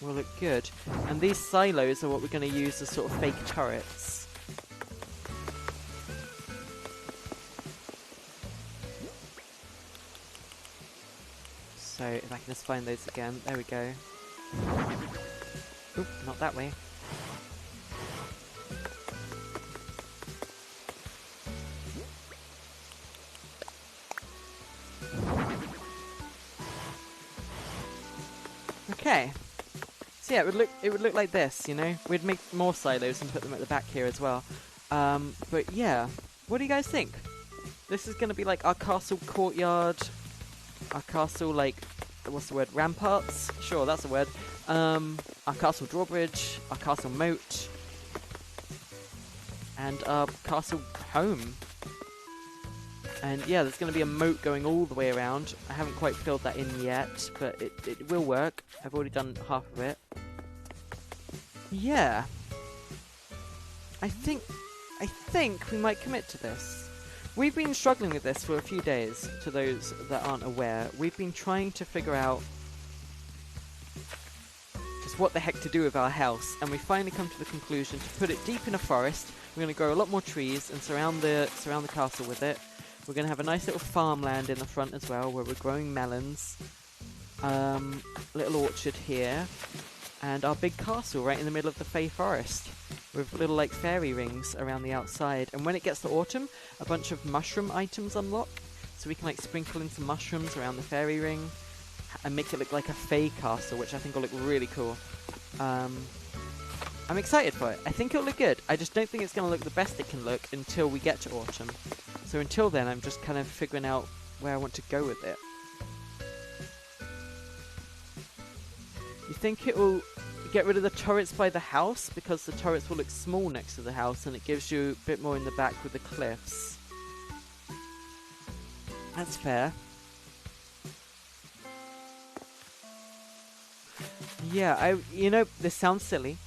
will look good. And these silos are what we're going to use as sort of fake turrets. So, if I can just find those again. There we go. Oop, not that way. Okay. So yeah, it would look like this, you know? We'd make more silos and put them at the back here as well. But yeah. What do you guys think? This is gonna be like our castle courtyard. Our castle, like, what's the word? Ramparts? Sure, that's a word. Our castle drawbridge, our castle moat, and our castle home. And yeah, there's going to be a moat going all the way around. I haven't quite filled that in yet, but it will work. I've already done half of it. Yeah. I think we might commit to this. We've been struggling with this for a few days, to those that aren't aware. We've been trying to figure out just what the heck to do with our house, and we finally come to the conclusion to put it deep in a forest. We're going to grow a lot more trees and surround the castle with it. We're going to have a nice little farmland in the front as well, where we're growing melons. Little orchard here. and our big castle right in the middle of the Fey Forest, with little like fairy rings around the outside. And when it gets to autumn, a bunch of mushroom items unlock, so we can like sprinkle in some mushrooms around the fairy ring and make it look like a Fey castle, which I think will look really cool. I'm excited for it. I think it'll look good. I just don't think it's going to look the best it can look until we get to autumn. So until then, I'm just kind of figuring out where I want to go with it. You think it will get rid of the turrets by the house? Because the turrets will look small next to the house and it gives you a bit more in the back with the cliffs. That's fair. Yeah, you know, this sounds silly.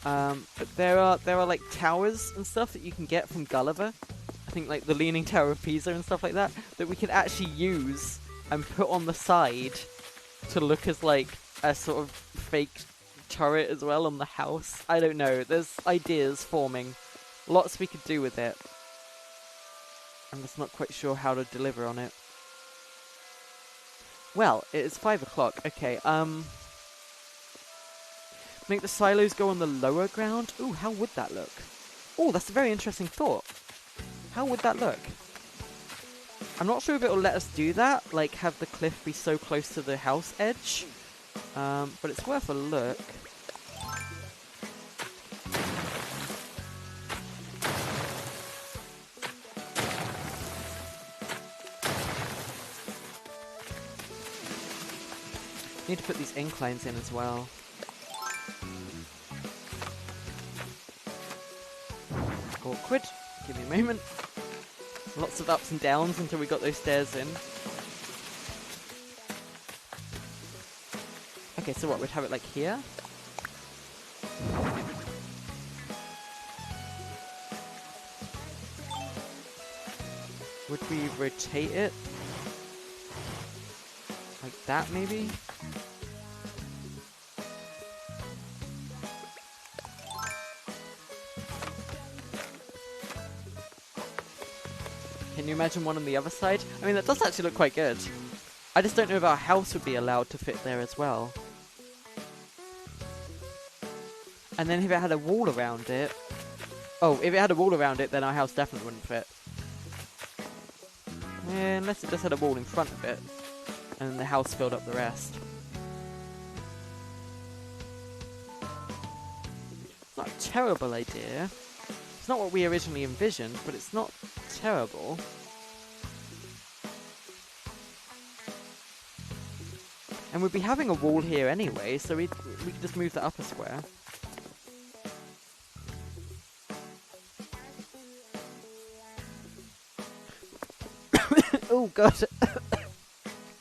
But there are like towers and stuff that you can get from Gulliver. I think like the Leaning Tower of Pisa and stuff like that we can actually use and put on the side to look as like a sort of fake turret as well on the house. I don't know. There's ideas forming. Lots we could do with it. I'm just not quite sure how to deliver on it. Well, it is 5 o'clock. Okay, make the silos go on the lower ground? Ooh, how would that look? Oh, that's a very interesting thought. How would that look? I'm not sure if it'll let us do that, like have the cliff be so close to the house edge. But it's worth a look. Need to put these inclines in as well. Awkward. Give me a moment. Lots of ups and downs until we got those stairs in. Okay, so what, we'd have it like here? Would we rotate it? Like that, maybe? Can you imagine one on the other side? I mean, that does actually look quite good. I just don't know if our house would be allowed to fit there as well. And then if it had a wall around it... Oh, if it had a wall around it, then our house definitely wouldn't fit. Yeah, unless it just had a wall in front of it. And then the house filled up the rest. It's not a terrible idea. It's not what we originally envisioned, but it's not terrible. And we'd be having a wall here anyway, so we could just move that up a square. Oh god.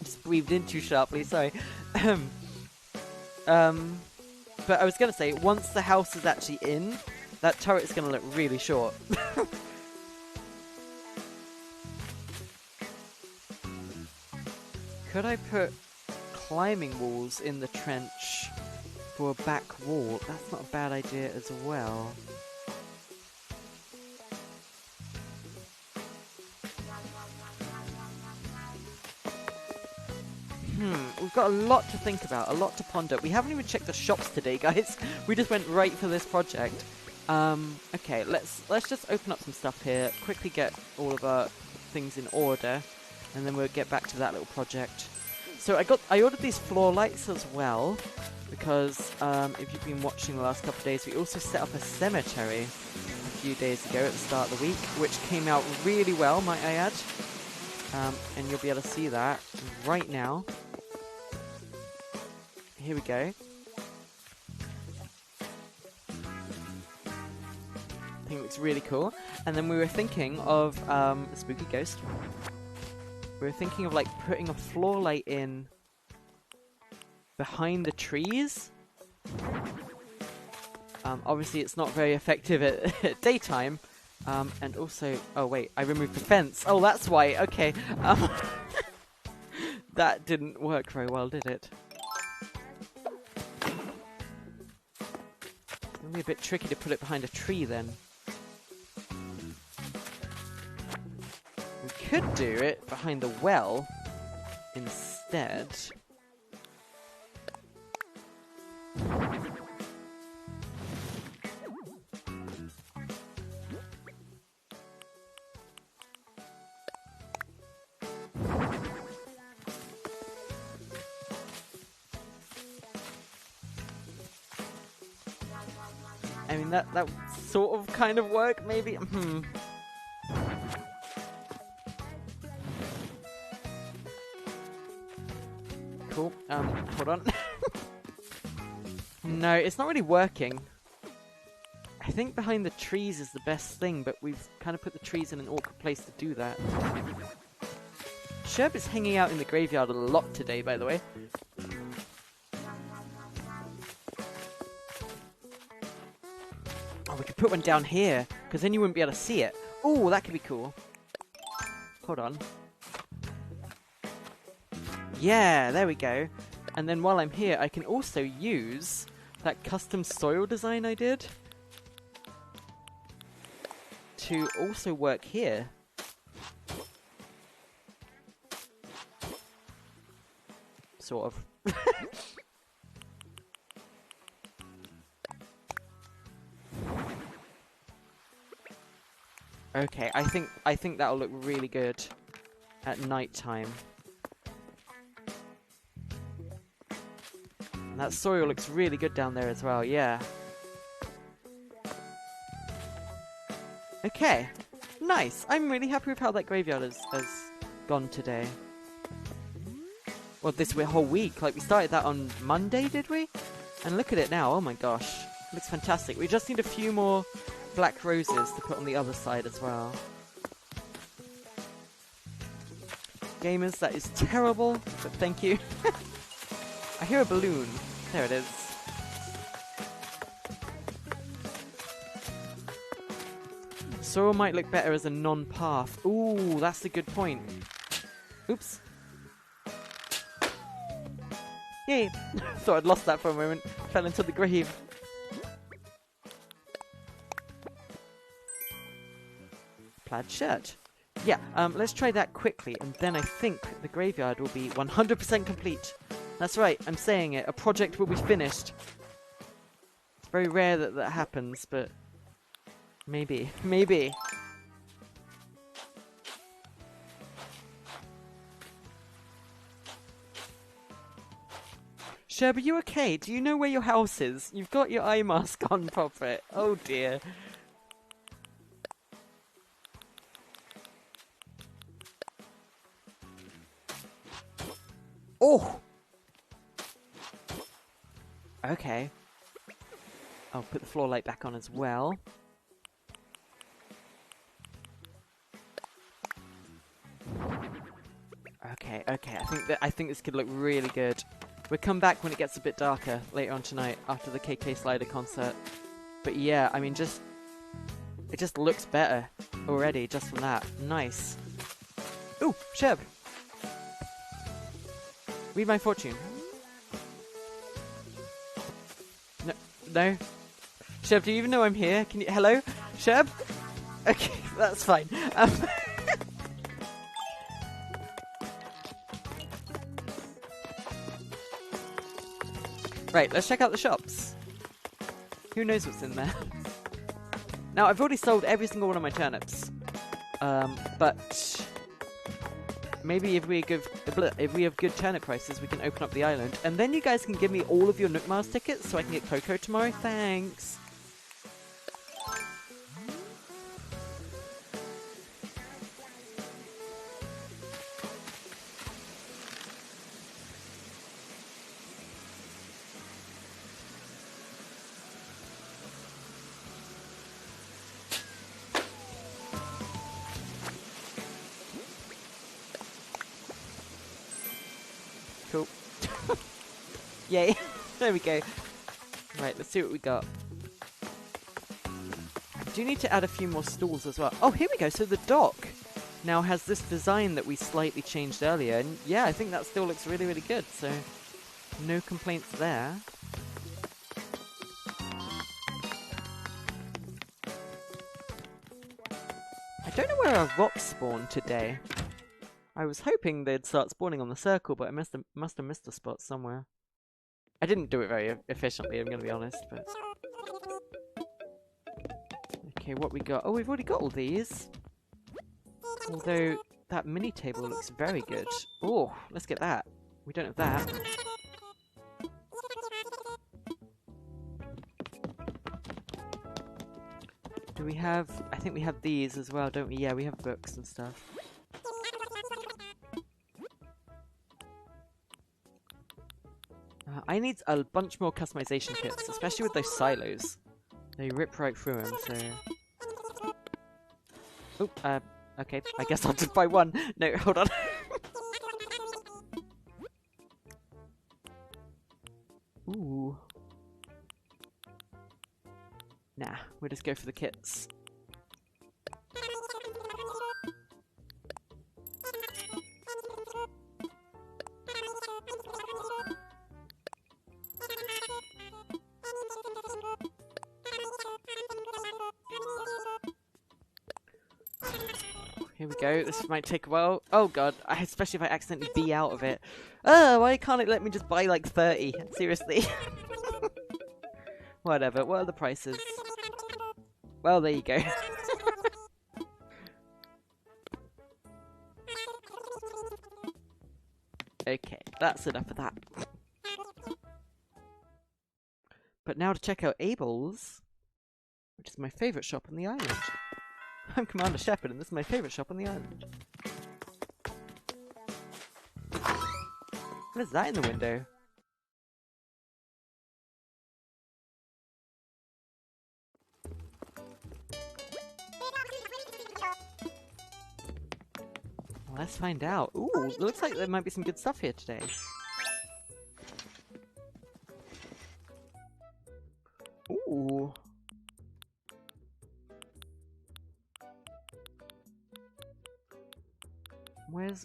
Just breathed in too sharply, sorry. But I was gonna say, once the house is actually in, that turret is gonna look really short. Could I put climbing walls in the trench for a back wall? That's not a bad idea as well. We've got a lot to think about, a lot to ponder. We haven't even checked the shops today, guys. We just went right for this project. Okay, let's just open up some stuff here, quickly get all of our things in order, and then we'll get back to that little project. So I ordered these floor lights as well, because if you've been watching the last couple of days, we also set up a cemetery a few days ago at the start of the week, which came out really well, might I add. And you'll be able to see that right now. Here we go. I think it looks really cool. And then we were thinking of a spooky ghost. We were thinking of like putting a floor light in behind the trees. Obviously it's not very effective at daytime. And also, oh wait, I removed the fence. Oh, that's why. Okay. That didn't work very well, did it? It's gonna be a bit tricky to put it behind a tree then. We could do it behind the well instead. I mean, that sort of kind of work, maybe? Cool. Hold on. No, it's not really working. I think behind the trees is the best thing, but we've kind of put the trees in an awkward place to do that. Sherb is hanging out in the graveyard a lot today, by the way. Oh, we could put one down here, because then you wouldn't be able to see it. Oh, that could be cool. Hold on. Yeah, there we go. And then while I'm here, I can also use that custom soil design I did to also work here. Sort of. Okay, I think that'll look really good at night time. And that soil looks really good down there as well, yeah. Okay, nice. I'm really happy with how that graveyard has gone today. Well, this whole week. Like, we started that on Monday, did we? And look at it now. Oh my gosh. It looks fantastic. We just need a few more black roses to put on the other side as well. Gamers, that is terrible, but thank you. I hear a balloon. There it is. Soil might look better as a non-path. Ooh, that's a good point. Oops. Yay! Thought I'd lost that for a moment. Fell into the grave. Plaid shirt. Yeah, let's try that quickly, and then I think the graveyard will be 100% complete. That's right, I'm saying it. A project will be finished. It's very rare that that happens, but maybe. Maybe. Sherb, are you okay? Do you know where your house is? You've got your eye mask on, Poppet. Oh dear. Oh! Okay. I'll put the floor light back on as well. Okay, okay. I think this could look really good. We'll come back when it gets a bit darker later on tonight after the KK Slider concert. But yeah, I mean, it just looks better already just from that. Nice. Ooh, Sherb. Read my fortune. No, no. Sherb, do you even know I'm here? Can you? Hello, Sherb? Okay, that's fine. Right, let's check out the shops. Who knows what's in there? Now, I've already sold every single one of my turnips. But maybe if we have good turnip prices, we can open up the island. And then you guys can give me all of your Nook Miles tickets so I can get Coco tomorrow. Thanks. Cool. Yay. There we go. Right, let's see what we got. I do need to add a few more stalls as well. Oh, here we go. So the dock now has this design that we slightly changed earlier. And yeah, I think that still looks really, really good. So no complaints there. I don't know where our rocks spawned today. I was hoping they'd start spawning on the circle, but I must have missed a spot somewhere. I didn't do it very efficiently, I'm going to be honest, but... Okay, what we got? Oh, we've already got all these. Although, that mini table looks very good. Oh, let's get that. We don't have that. Do we have... I think we have these as well, don't we? Yeah, we have books and stuff. I need a bunch more customization kits, especially with those silos. They rip right through them, so... Oh, okay, I guess I'll just buy one. No, hold on. Ooh. Nah, we'll just go for the kits. Here we go. This might take a while. Oh god, especially if I accidentally be out of it. Oh, why can't it let me just buy like 30? Seriously. Whatever. What are the prices? Well, there you go. Okay, that's enough of that. But now to check out Abel's, which is my favourite shop on the island. I'm Commander Shepard, and this is my favourite shop on the island. What is that in the window? Well, let's find out. Ooh, it looks like there might be some good stuff here today. Ooh.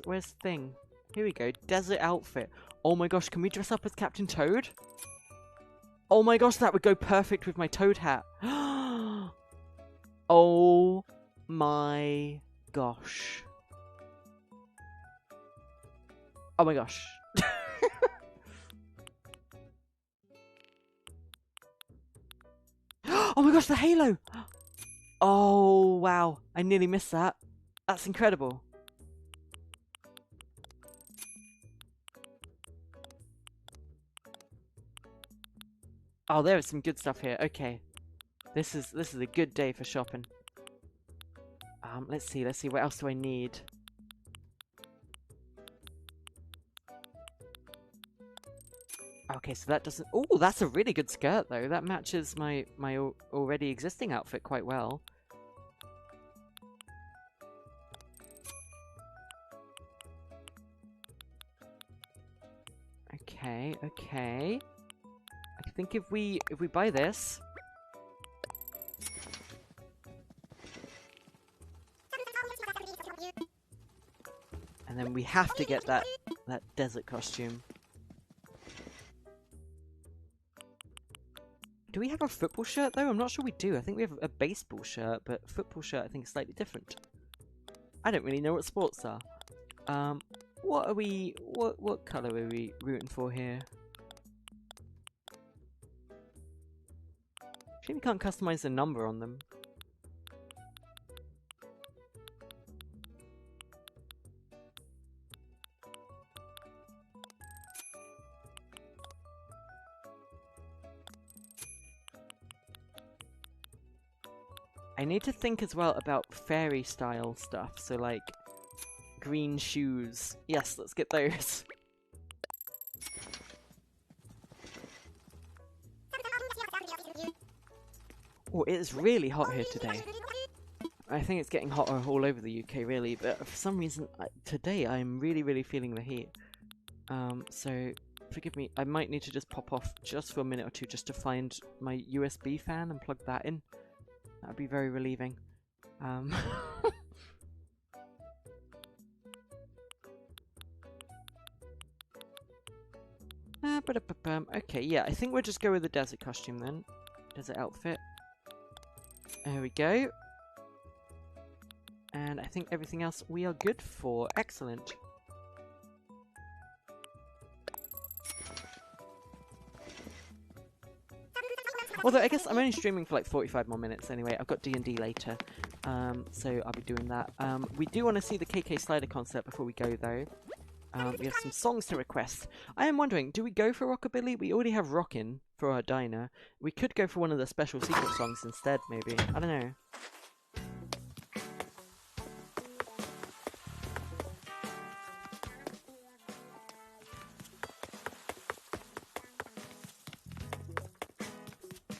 Where's thing? Here we go. Desert outfit. Oh my gosh, can we dress up as Captain Toad? Oh my gosh, that would go perfect with my Toad hat. Oh my gosh. Oh my gosh. Oh my gosh, the halo! Oh wow, I nearly missed that. That's incredible. Oh, there is some good stuff here. Okay, this is a good day for shopping. Let's see. What else do I need? Okay, so that doesn't. Oh, that's a really good skirt though. That matches my already existing outfit quite well. Okay. I think if we buy this, and then we have to get that desert costume. Do we have a football shirt though? I'm not sure we do. I think we have a baseball shirt, but football shirt I think is slightly different. I don't really know what sports are. What are we? What colour are we rooting for here? Actually, we can't customize the number on them. I need to think as well about fairy style stuff, so like green shoes. Yes, let's get those. Oh, it is really hot here today. I think it's getting hotter all over the UK really, but for some reason today I'm really feeling the heat. So forgive me, I might need to just pop off just for a minute or two just to find my USB fan and plug that in. That would be very relieving. Okay, yeah, I think we'll just go with the desert costume then. Desert outfit. There we go. And I think everything else we are good for. Excellent. Although I guess I'm only streaming for like 45 more minutes anyway. I've got D&D later, so I'll be doing that. We do want to see the KK Slider concert before we go though. We have some songs to request. I am wondering, do we go for Rockabilly? We already have Rockin' for our diner. We could go for one of the special secret songs instead, maybe. I don't know.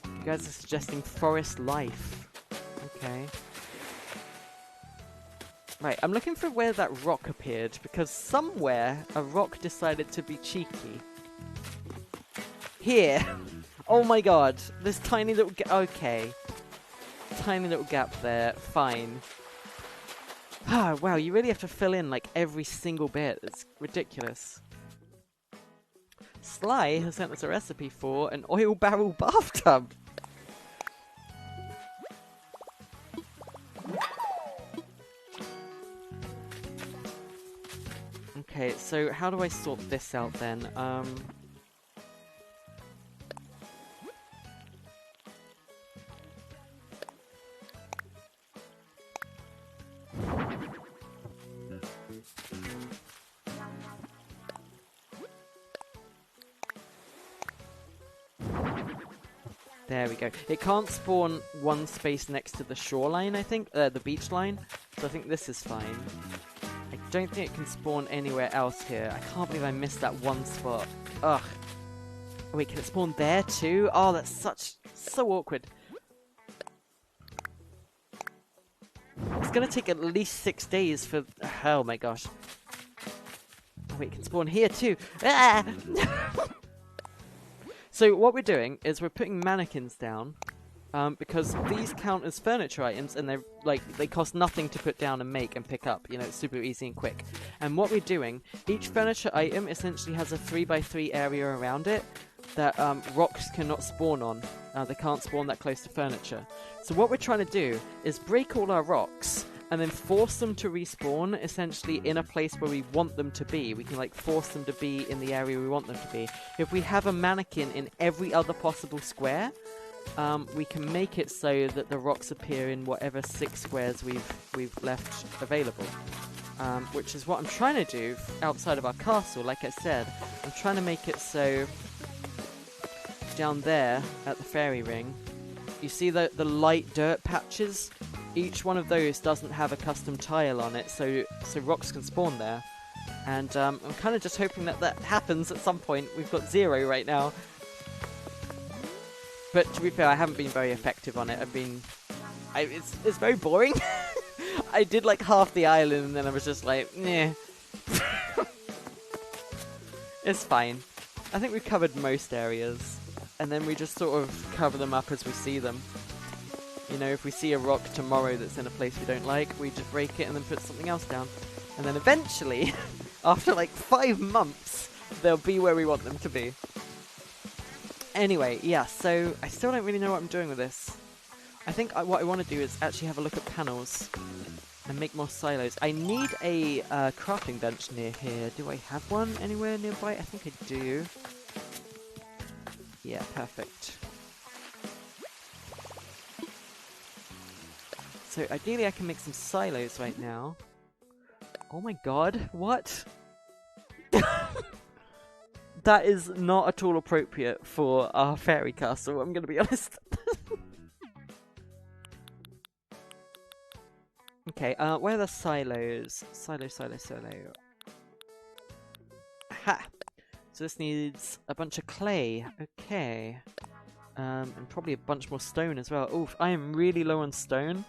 You guys are suggesting forest life. Okay. Right, I'm looking for where that rock appeared, because somewhere a rock decided to be cheeky. Here! Oh my god! This tiny little okay. Tiny little gap there. Fine. Ah, wow, you really have to fill in, like, every single bit. It's ridiculous. Sly has sent us a recipe for an oil barrel bathtub! Okay, so how do I sort this out then? There we go. It can't spawn one space next to the shoreline, I think, the beach line, so I think this is fine. I don't think it can spawn anywhere else here. I can't believe I missed that one spot. Ugh. Wait, can it spawn there too? Oh, that's so awkward. It's gonna take at least 6 days for... Oh my gosh. Oh, wait, it can spawn here too. Ah! So what we're doing is we're putting mannequins down, because these count as furniture items, and they're like they cost nothing to put down and make and pick up. You know, it's super easy and quick. And what we're doing, each furniture item essentially has a 3x3 area around it that rocks cannot spawn on. They can't spawn that close to furniture. So what we're trying to do is break all our rocks and then force them to respawn, essentially in a place where we want them to be. We can like force them to be in the area we want them to be. If we have a mannequin in every other possible square, we can make it so that the rocks appear in whatever 6 squares we've left available. Which is what I'm trying to do outside of our castle. Like I said, I'm trying to make it so down there at the fairy ring, you see the light dirt patches? Each one of those doesn't have a custom tile on it, so rocks can spawn there. And I'm kind of just hoping that that happens at some point. We've got 0 right now. But to be fair, I haven't been very effective on it. It's very boring. I did like half the island and then I was just like, nah. It's fine. I think we've covered most areas. And then we just sort of cover them up as we see them. You know, if we see a rock tomorrow that's in a place we don't like, we just break it and then put something else down. And then eventually, after like 5 months, they'll be where we want them to be. Anyway, yeah, so I still don't really know what I'm doing with this. I think what I want to do is actually have a look at panels and make more silos. I need a crafting bench near here. Do I have one anywhere nearby? I think I do. Yeah, perfect. So ideally I can make some silos right now. Oh my god, what? That is not at all appropriate for our fairy castle, I'm gonna be honest. Okay, where are the silos? Silo. Aha! So this needs a bunch of clay. Okay. And probably a bunch more stone as well. Oof, I am really low on stone.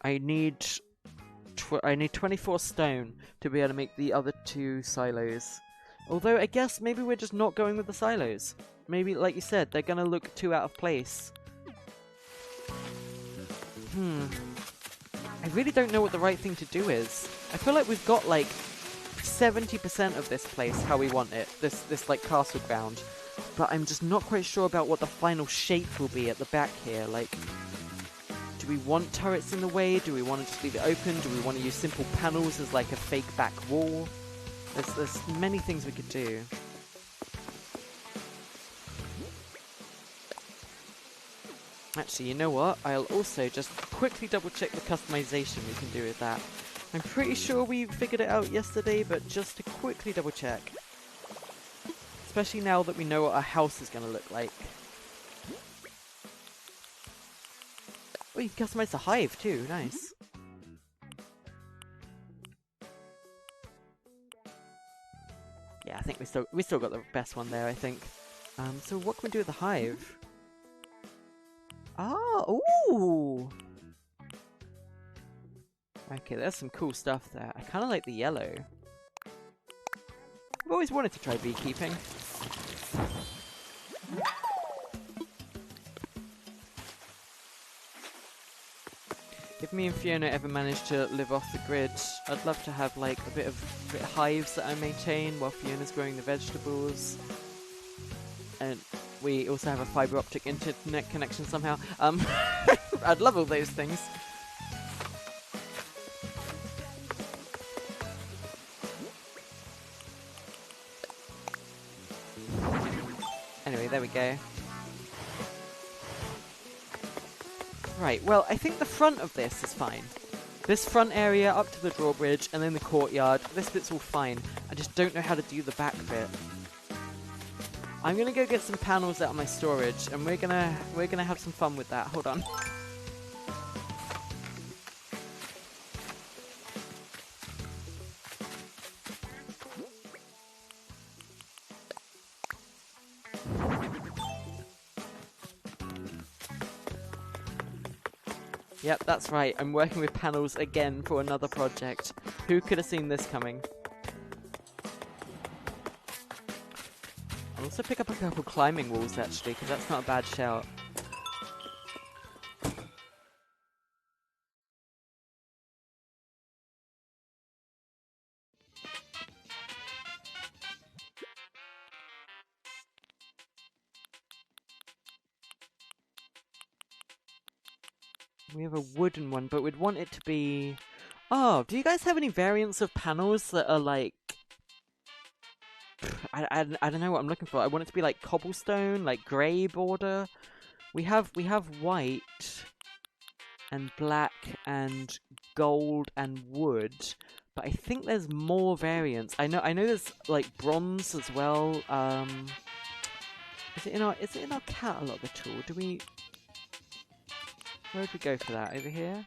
I need 24 stone to be able to make the other 2 silos. Although, I guess maybe we're just not going with the silos. Maybe, like you said, they're gonna look too out of place. I really don't know what the right thing to do is. I feel like we've got, like, 70% of this place how we want it. This like, castle ground. But I'm just not quite sure about what the final shape will be at the back here. Like, do we want turrets in the way? Do we want to just leave it open? Do we want to use simple panels as like a fake back wall? There's many things we could do. Actually, you know what? I'll also just quickly double check the customization we can do with that. I'm pretty sure we figured it out yesterday, but just to quickly double check. Especially now that we know what our house is going to look like. Oh, you can customize the hive too, nice. Yeah, I think we still got the best one there, I think. So what can we do with the hive? Oh, ooh! Okay, there's some cool stuff there. I kind of like the yellow. I've always wanted to try beekeeping. If me and Fiona ever manage to live off the grid, I'd love to have like a bit of hives that I maintain while Fiona's growing the vegetables. And we also have a fibre optic internet connection somehow. I'd love all those things. Anyway, there we go. Right, well, I think the front of this is fine. This front area up to the drawbridge and then the courtyard, this bit's all fine. I just don't know how to do the back bit. I'm gonna go get some panels out of my storage and we're gonna have some fun with that. Hold on. Yep, that's right. I'm working with panels again for another project. Who could have seen this coming? I'll also pick up a couple climbing walls, actually, because that's not a bad shout. We have a wooden one, but we'd want it to be... Oh, do you guys have any variants of panels that are like... I don't know what I'm looking for. I want it to be like cobblestone, like grey border. We have white and black and gold and wood, but I think there's more variants. I know there's like bronze as well. Is it in our catalogue at all? Where would we go for that? Over here?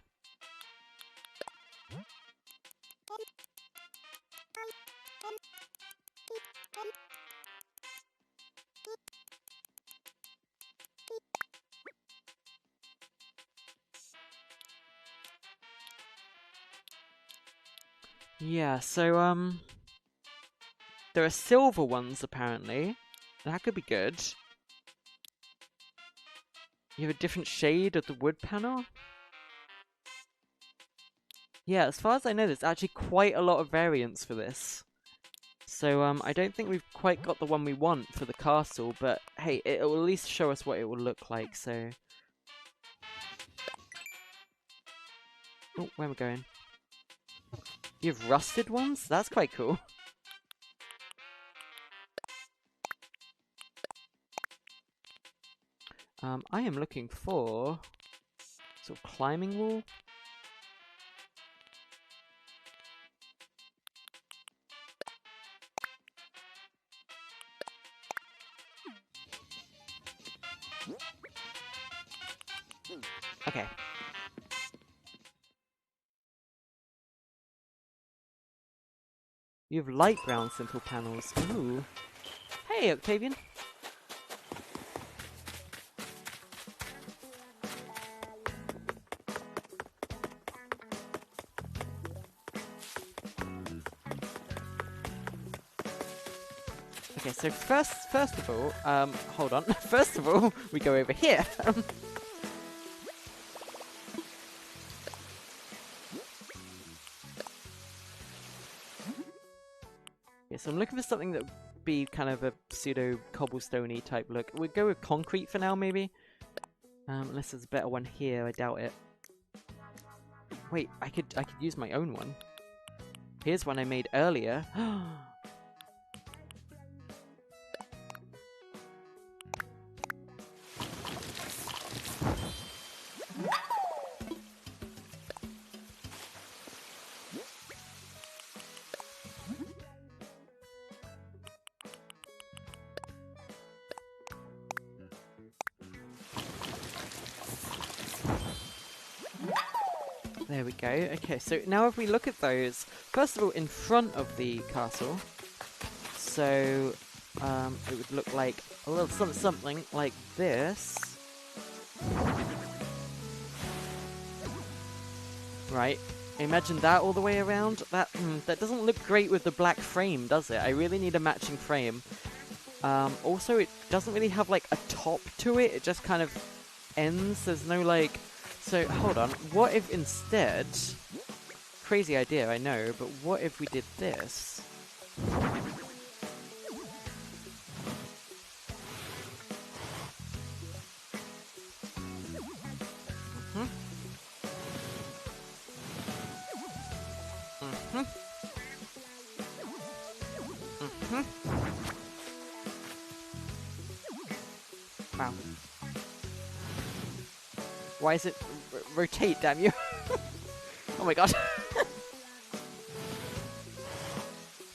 Yeah, so, there are silver ones, apparently. That could be good. You have a different shade of the wood panel? Yeah, as far as I know, there's actually quite a lot of variants for this. So, I don't think we've quite got the one we want for the castle, but hey, it will at least show us what it will look like, so... Oh, where am I going? You have rusted ones? That's quite cool. I am looking for... sort of climbing wall? Okay. You have light brown simple panels. Ooh. Hey, Octavian. Okay, so first of all, hold on. First of all, we go over here. Yeah, so I'm looking for something that would be kind of a pseudo cobblestone-y type look. We'd go with concrete for now, maybe. Unless there's a better one here, I doubt it. Wait, I could use my own one. Here's one I made earlier. There we go. Okay, so now if we look at those, first of all, in front of the castle, so it would look like a little something like this. Right. Imagine that all the way around. That doesn't look great with the black frame, does it? I really need a matching frame. Also, it doesn't really have like a top to it. It just kind of ends. There's no like... So, hold on. What if instead... Crazy idea, I know, but what if we did this? Wow. Why is it rotate, damn you? Oh my god.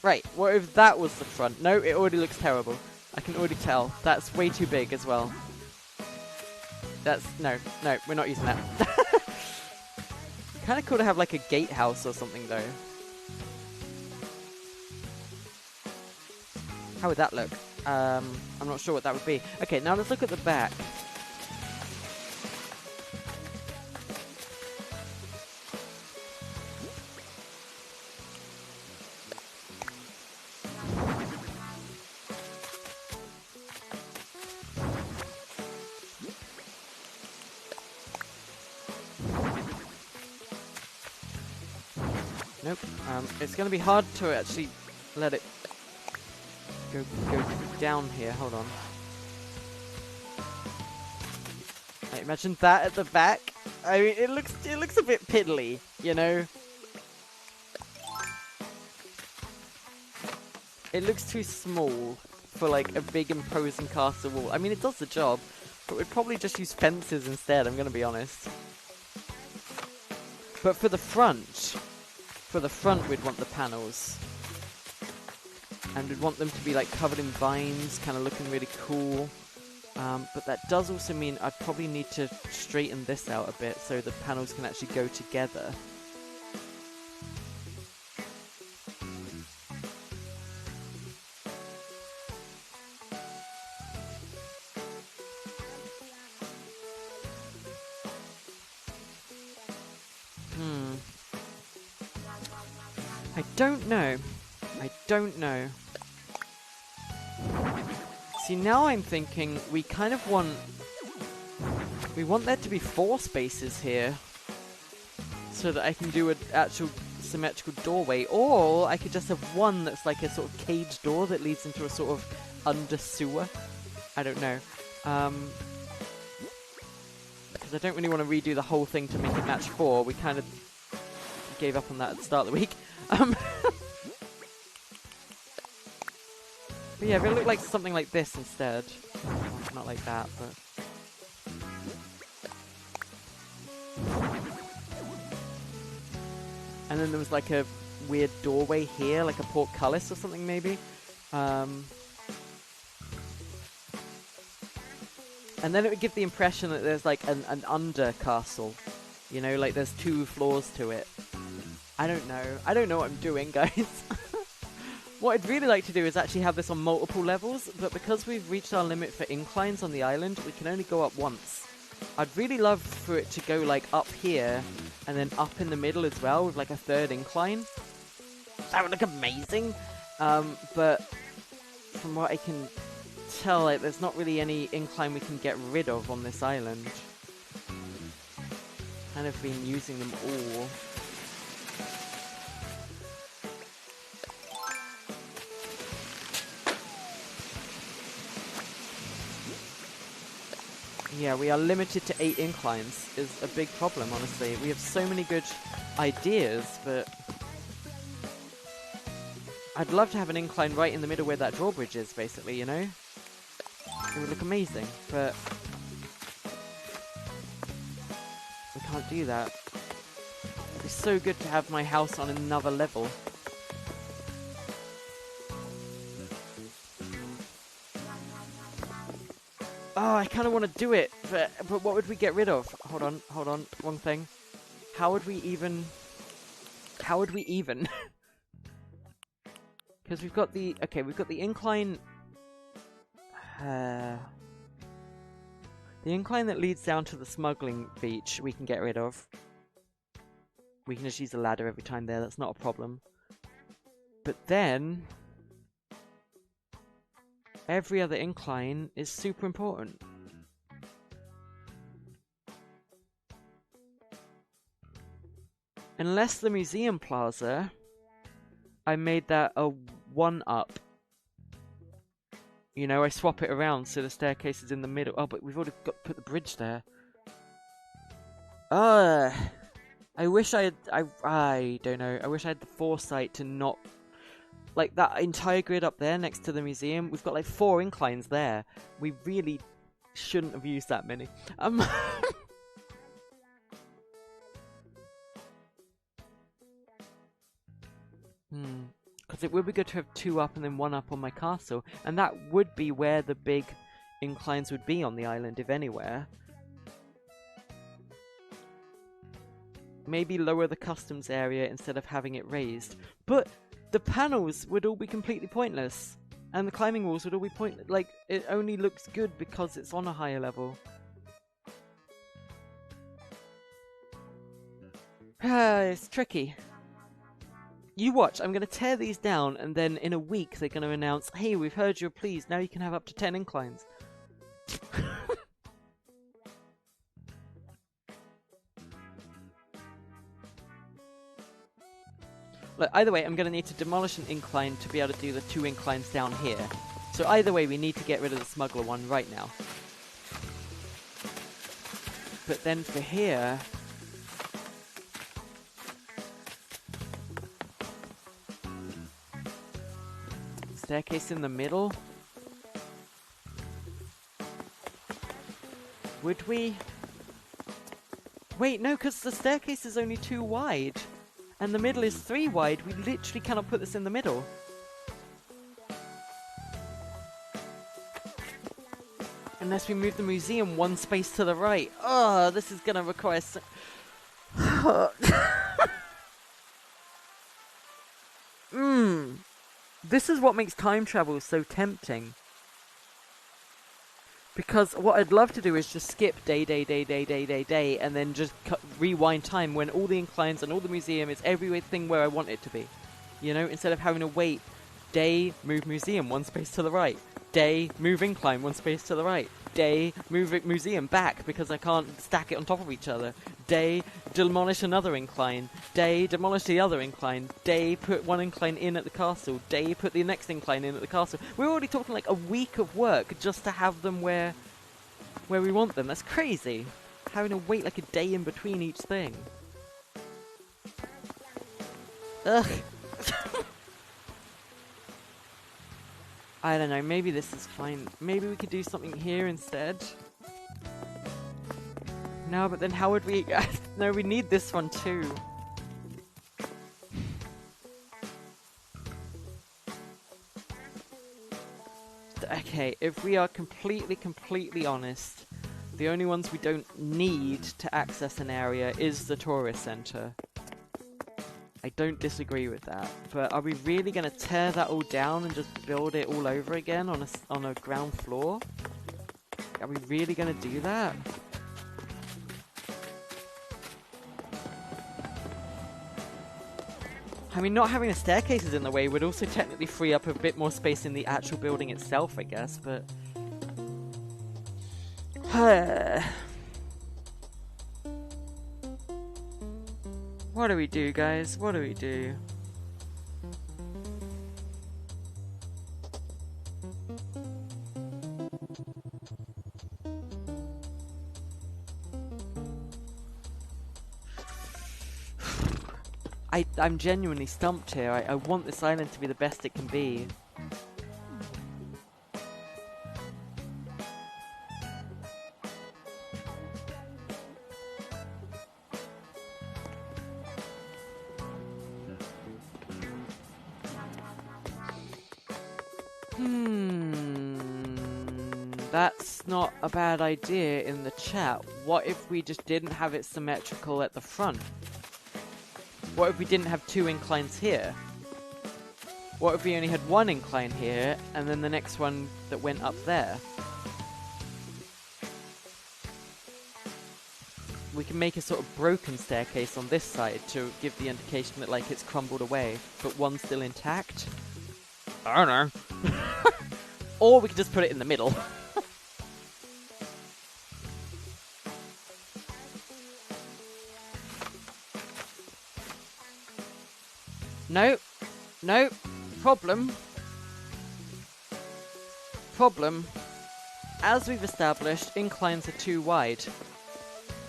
Right, what if that was the front? No, it already looks terrible. I can already tell. That's way too big as well. That's... No, we're not using that. Kinda cool to have like a gatehouse or something though. How would that look? I'm not sure what that would be. Okay, now let's look at the back. Nope. It's going to be hard to actually let it go down here. Hold on. Right, imagine that at the back. I mean, it looks a bit piddly, you know. It looks too small for like a big imposing castle wall. I mean, it does the job, but we'd probably just use fences instead. I'm going to be honest. But for the front. For the front, we'd want the panels. And we'd want them to be like covered in vines, kind of looking really cool. But that does also mean I'd probably need to straighten this out a bit so the panels can actually go together. I don't know. See, now I'm thinking we kind of want... We want there to be 4 spaces here. So that I can do an actual symmetrical doorway. Or I could just have one that's like a sort of cage door that leads into a sort of under sewer. I don't know. Because I don't really want to redo the whole thing to make it match 4. We kind of gave up on that at the start of the week. But yeah, if it looked like something like this instead. Not like that, but... And then there was like a weird doorway here, like a portcullis or something maybe. And then it would give the impression that there's like an under castle. You know, like there's 2 floors to it. I don't know. I don't know what I'm doing, guys. What I'd really like to do is actually have this on multiple levels, but because we've reached our limit for inclines on the island, we can only go up once. I'd really love for it to go like up here, and then up in the middle as well, with like a 3rd incline. That would look amazing! But from what I can tell, like, there's not really any incline we can get rid of on this island. Kind of been using them all. Yeah, we are limited to 8 inclines, is a big problem, honestly. We have so many good ideas, but... I'd love to have an incline right in the middle where that drawbridge is, basically, you know? It would look amazing, but... we can't do that. It'd be so good to have my house on another level. Oh, I kind of want to do it, but what would we get rid of? Hold on, one thing. How would we even... How would we even? Because we've got the... Okay, we've got the incline... the incline that leads down to the smuggling beach we can get rid of. We can just use a ladder every time there, that's not a problem. But then... every other incline is super important. Unless the museum plaza, I made that a 1-up. You know, I swap it around so the staircase is in the middle. Oh, but we've already got to put the bridge there. I wish I don't know. I wish I had the foresight to not... Like, that entire grid up there next to the museum, we've got like 4 inclines there. We really shouldn't have used that many. Because it would be good to have 2 up and then 1 up on my castle. And that would be where the big inclines would be on the island, if anywhere. Maybe lower the customs area instead of having it raised. But the panels would all be completely pointless. And the climbing walls would all be pointless. Like, it only looks good because it's on a higher level. It's tricky. You watch, I'm going to tear these down, and then in a week they're going to announce, hey, we've heard your pleas, now you can have up to 10 inclines. Look, either way, I'm going to need to demolish an incline to be able to do the 2 inclines down here. So either way, we need to get rid of the smuggler one right now. But then for here... staircase in the middle? Would we? Wait, no, because the staircase is only 2 wide. And the middle is 3 wide. We literally cannot put this in the middle. Unless we move the museum 1 space to the right. Oh, this is going to require... This is what makes time travel so tempting. Because what I'd love to do is just skip day, and then just rewind time when all the inclines and all the museum is everything where I want it to be. You know, instead of having to wait, day, move museum 1 space to the right. Day, move incline 1 space to the right. Day, move it museum back because I can't stack it on top of each other. Day, demolish another incline. Day, demolish the other incline. Day, put 1 incline in at the castle. Day, put the next incline in at the castle. We're already talking like a week of work just to have them where we want them. That's crazy. Having to wait like a day in between each thing. Ugh. I don't know, maybe this is fine. Maybe we could do something here instead. No, but then how would we... No, we need this one too. Okay, if we are completely honest, the only ones we don't need to access an area is the tourist center. I don't disagree with that, but are we really going to tear that all down and just build it all over again on a ground floor? Are we really going to do that? I mean, not having the staircases in the way would also technically free up a bit more space in the actual building itself, I guess, but... What do we do, guys? What do we do? I'm genuinely stumped here. I want this island to be the best it can be. That's not a bad idea in the chat. What if we just didn't have it symmetrical at the front? What if we didn't have 2 inclines here? What if we only had 1 incline here, and then the next one that went up there? We can make a sort of broken staircase on this side to give the indication that, like, it's crumbled away, but one's still intact. I don't know. Or we could just put it in the middle. No. No. Problem. As we've established, inclines are 2 wide.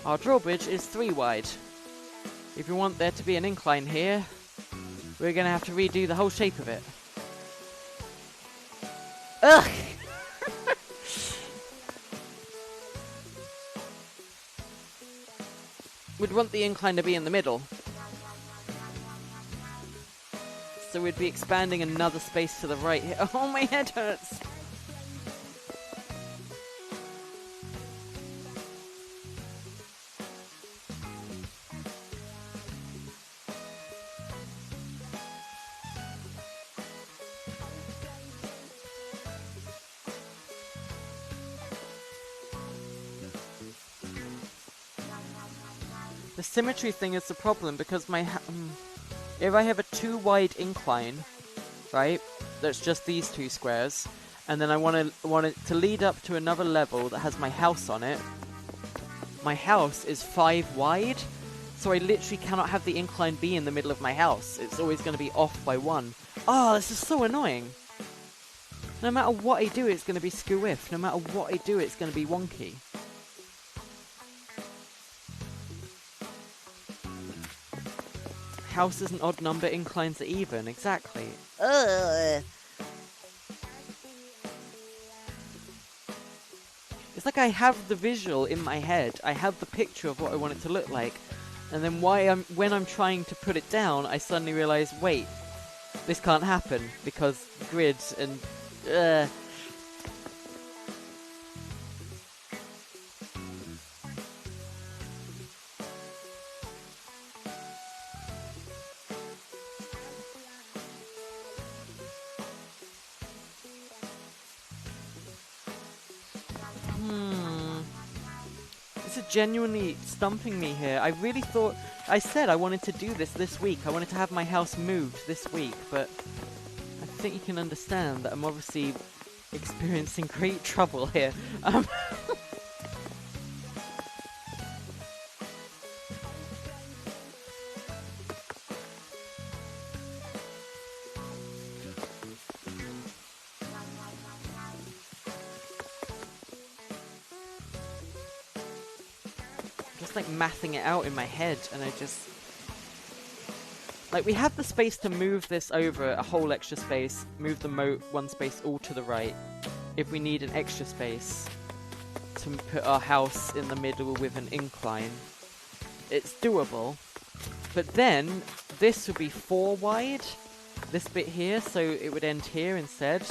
Our drawbridge is 3 wide. If we want there to be an incline here, we're gonna have to redo the whole shape of it. Ugh! We'd want the incline to be in the middle. So we'd be expanding another space to the right here. Oh, my head hurts! The symmetry thing is the problem because my if I have a 2 wide incline, right, that's just these 2 squares, and then I want it to lead up to another level that has my house on it. My house is 5 wide, so I literally cannot have the incline be in the middle of my house. It's always going to be off by 1. Oh, this is so annoying. No matter what I do, it's going to be skew-if. No matter what I do, it's going to be wonky. House is an odd number, inclines are even. Exactly. Ugh. It's like I have the visual in my head. I have the picture of what I want it to look like. And then when I'm trying to put it down, I suddenly realize, wait, this can't happen because grids and... This is genuinely stumping me here. I really thought... I said I wanted to do this week. I wanted to have my house moved this week, but I think you can understand that I'm obviously experiencing great trouble here. Like mathing it out in my head, and I just like we have the space to move this over a whole extra space, move the moat 1 space all to the right if we need an extra space to put our house in the middle with an incline. It's doable, but then this would be 4 wide, this bit here, so it would end here instead.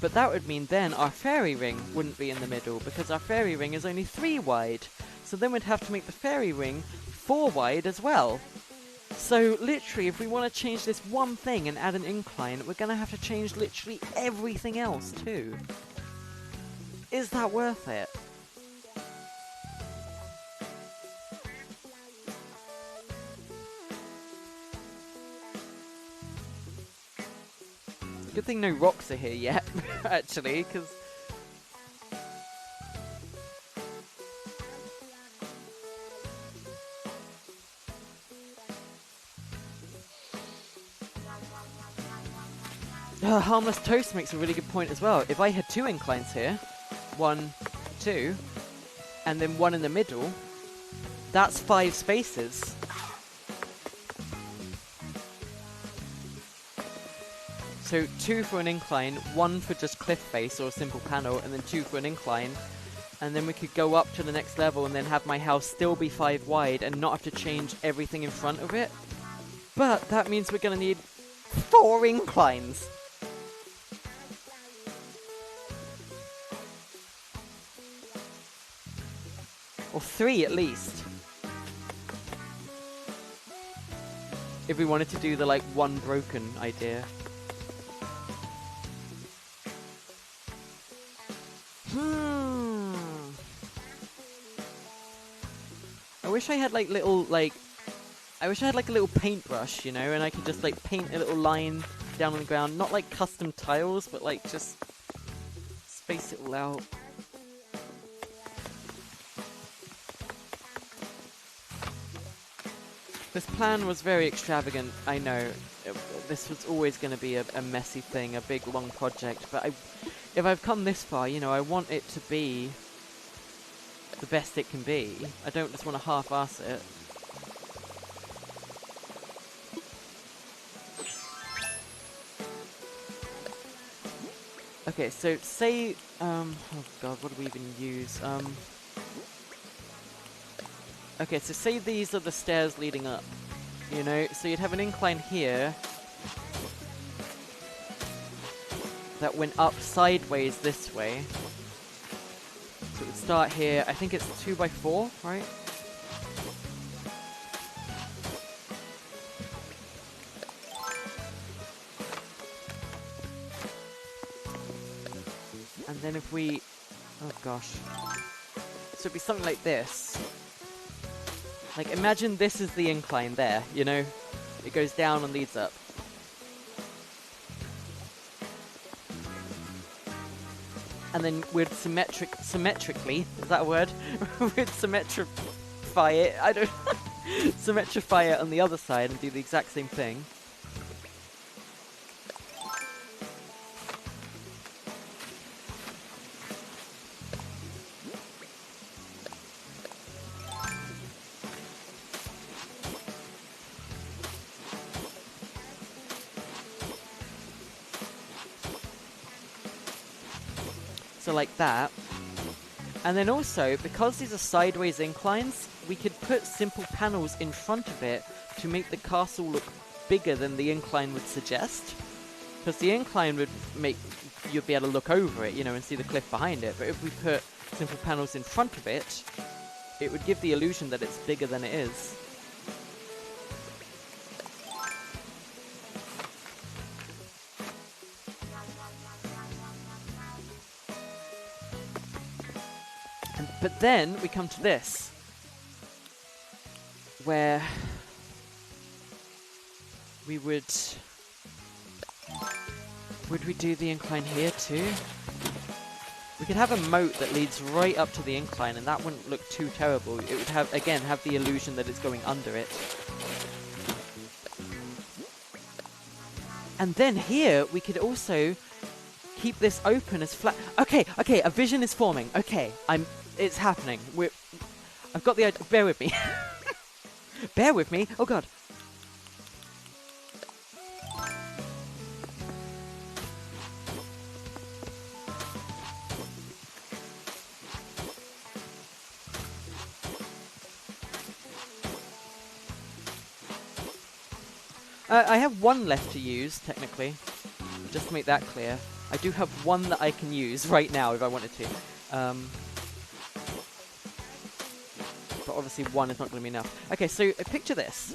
But that would mean then our fairy ring wouldn't be in the middle because our fairy ring is only 3 wide. So then we'd have to make the fairy ring 4 wide as well. So literally, if we want to change this one thing and add an incline, we're going to have to change literally everything else too. Is that worth it? Good thing no rocks are here yet, actually, because... Harmless Toast makes a really good point as well. If I had 2 inclines here, 1, 2, and then 1 in the middle, that's 5 spaces. So 2 for an incline, 1 for just cliff face or a simple panel, and then 2 for an incline. And then we could go up to the next level and then have my house still be 5 wide and not have to change everything in front of it. But that means we're going to need 4 inclines. Or 3 at least. If we wanted to do the, like, one broken idea. I wish I had, like, little, like... I wish I had, like, a little paintbrush, you know, and I could just, like, paint a little line down on the ground. Not, like, custom tiles, but, like, just... space it all out. This plan was very extravagant, I know. This was always going to be a messy thing, a big, long project, but if I've come this far, you know, I want it to be the best it can be. I don't just want to half-ass it. Okay, so say, oh god, what do we even use? Okay, so say these are the stairs leading up, you know? So you'd have an incline here that went up sideways this way. So it would start here, I think it's 2x4, right? And then if we... oh gosh. So it'd be something like this. Like, imagine this is the incline there, you know? It goes down and leads up. And then we'd symmetrically, is that a word? We'd symmetrify it, I don't symmetrify it on the other side and do the exact same thing. So like that. And then also, because these are sideways inclines, we could put simple panels in front of it to make the castle look bigger than the incline would suggest. Because the incline would make you'd be able to look over it, you know, and see the cliff behind it. But if we put simple panels in front of it, it would give the illusion that it's bigger than it is. But then we come to this, where we would we do the incline here too? We could have a moat that leads right up to the incline, and that wouldn't look too terrible. It would have, again, have the illusion that it's going under it. And then here, we could also keep this open as flat. Okay, a vision is forming. Okay, it's happening. I've got the idea. Bear with me. Bear with me. Oh god. I have one left to use, technically. Just to make that clear. I do have one that I can use right now if I wanted to. But obviously one is not going to be enough. Okay, so picture this.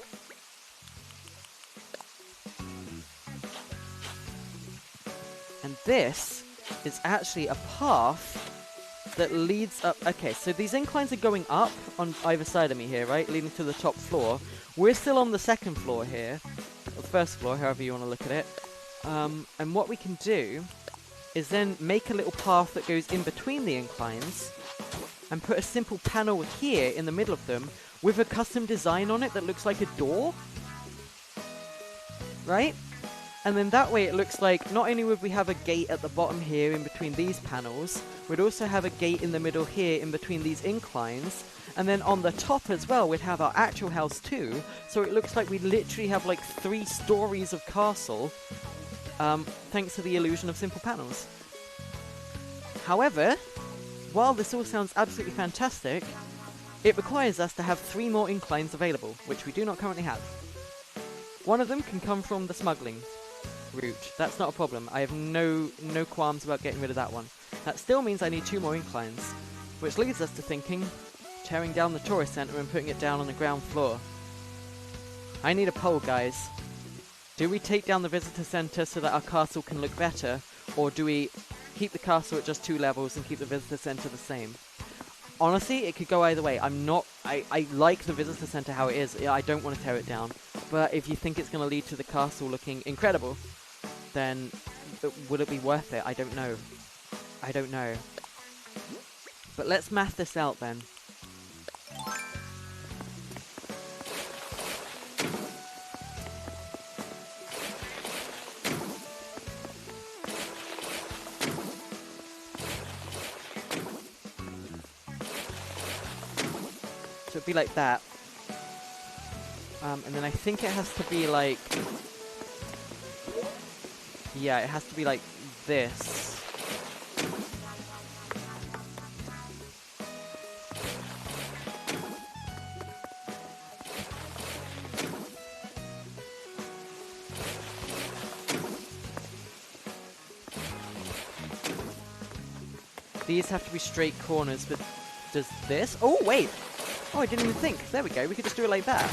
And this is actually a path that leads up. Okay, so these inclines are going up on either side of me here, right? Leading to the top floor. We're still on the second floor here. Or the first floor, however you want to look at it. And what we can do is then make a little path that goes in between the inclines and put a simple panel here in the middle of them with a custom design on it that looks like a door. Right? And then that way it looks like not only would we have a gate at the bottom here in between these panels, we'd also have a gate in the middle here in between these inclines, and then on the top as well we'd have our actual house too, so it looks like we literally have like 3 stories of castle, thanks to the illusion of simple panels. However, while this all sounds absolutely fantastic, it requires us to have 3 more inclines available, which we do not currently have. One of them can come from the smuggling route. That's not a problem. I have no qualms about getting rid of that one. That still means I need 2 more inclines, which leads us to thinking tearing down the tourist center and putting it down on the ground floor. I need a poll, guys. Do we take down the visitor center so that our castle can look better, or do we keep the castle at just 2 levels and keep the visitor center the same? Honestly, it could go either way. I like the visitor center how it is. Yeah, I don't want to tear it down. But if you think it's going to lead to the castle looking incredible, then would it be worth it? I don't know. I don't know. But let's math this out then. So it'd be like that. And then I think it has to be like... Yeah, it has to be like this. These have to be straight corners, but does this? Oh, wait! Oh, I didn't even think. There we go, we could just do it like that.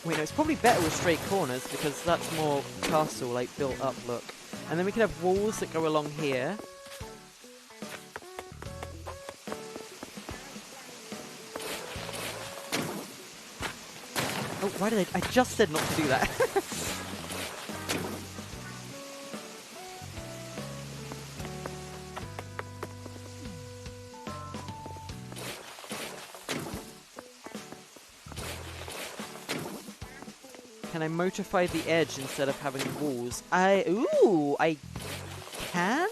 Wait, no, it's probably better with straight corners, because that's more castle, like, built-up look. And then we could have walls that go along here. Oh, why did I just said not to do that. Can I motify the edge instead of having walls? Ooh, I can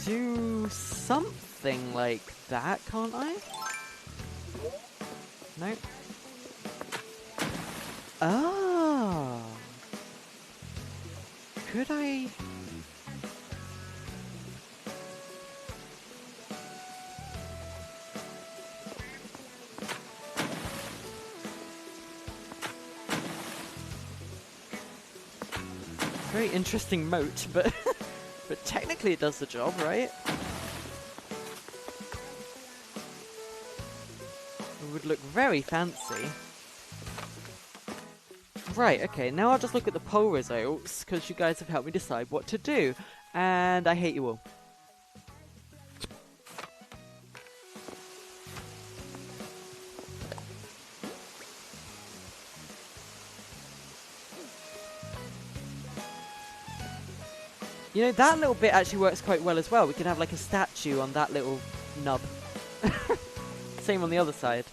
do something like that, can't I? No. Oh. Could I? Very interesting moat, but but technically it does the job, right? It would look very fancy. Right, okay, now I'll just look at the poll results, because you guys have helped me decide what to do. And I hate you all. You know, that little bit actually works quite well as well. We could have like a statue on that little nub. Same on the other side.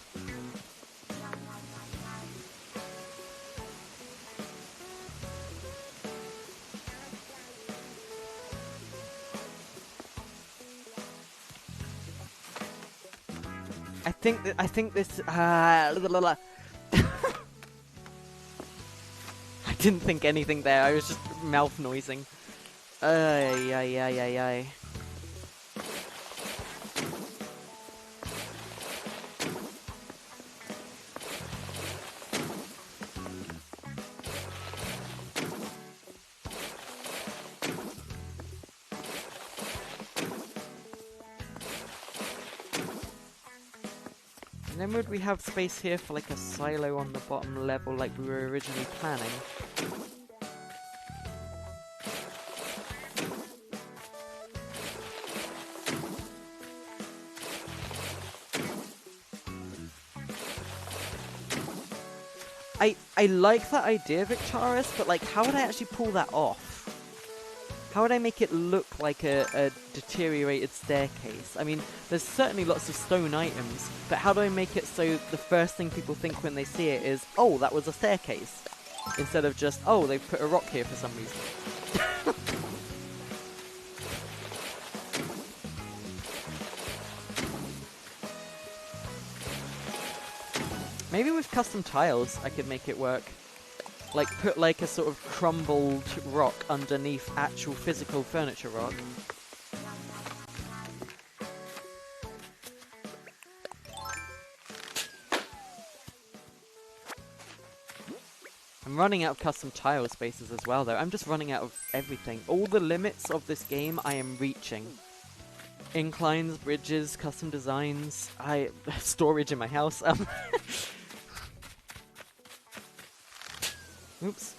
I think this I didn't think anything there. I was just mouth noising. Ay. And then would we have space here for like a silo on the bottom level like we were originally planning? I like that idea, Victaris, but like, how would I actually pull that off? How would I make it look like a deteriorated staircase? I mean, there's certainly lots of stone items, but how do I make it so the first thing people think when they see it is, oh, that was a staircase, instead of just, oh, they've put a rock here for some reason. Maybe with custom tiles I could make it work. Like, put like a sort of crumbled rock underneath actual physical furniture rock. I'm running out of custom tile spaces as well though. I'm just running out of everything. All the limits of this game I am reaching. inclines, bridges, custom designs. Storage in my house. Oops.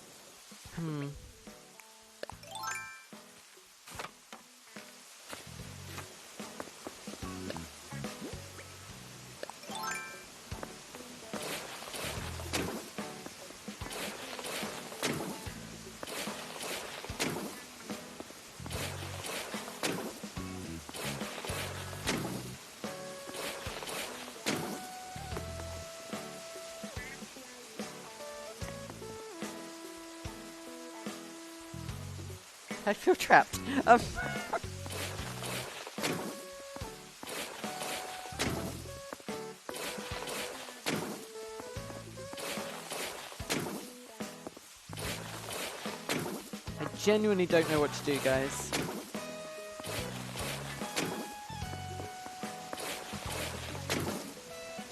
I feel trapped. I genuinely don't know what to do, guys.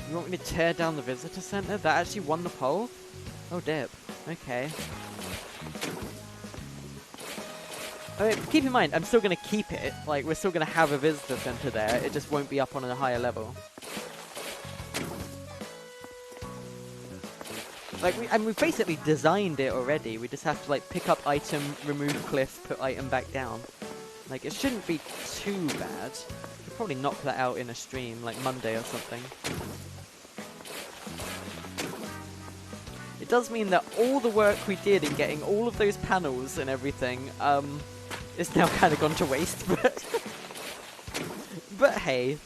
You want me to tear down the visitor center? That actually won the poll? Oh, dip. Okay. I mean, keep in mind, I'm still going to keep it. Like, we're still going to have a visitor center there. It just won't be up on a higher level. Like, we've basically designed it already. We just have to, like, pick up item, remove cliff, put item back down. Like, it shouldn't be too bad. Could probably knock that out in a stream, like Monday or something. It does mean that all the work we did in getting all of those panels and everything, it's now kind of gone to waste, but hey.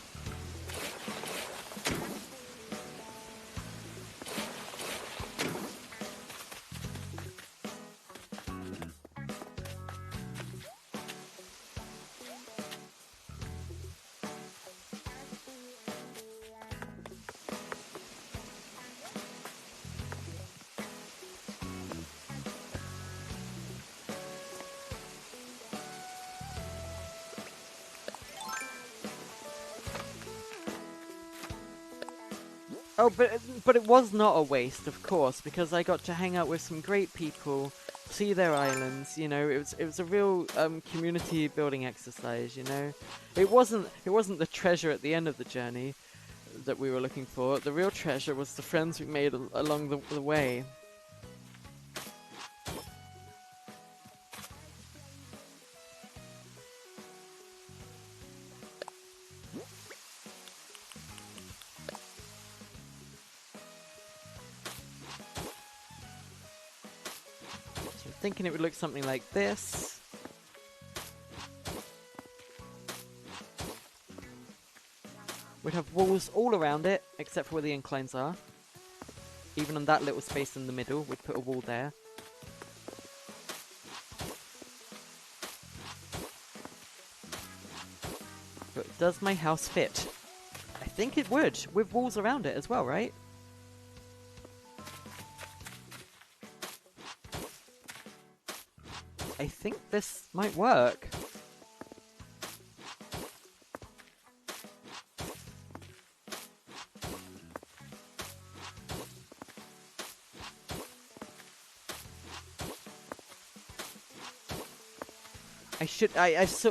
Oh, but it was not a waste, of course, because I got to hang out with some great people, see their islands. You know, it was a real community building exercise. You know, it wasn't the treasure at the end of the journey that we were looking for. The real treasure was the friends we made along the way. Thinking it would look something like this. We'd have walls all around it, except for where the inclines are. Even on that little space in the middle, we'd put a wall there. But does my house fit? I think it would, with walls around it as well, right? I think this might work.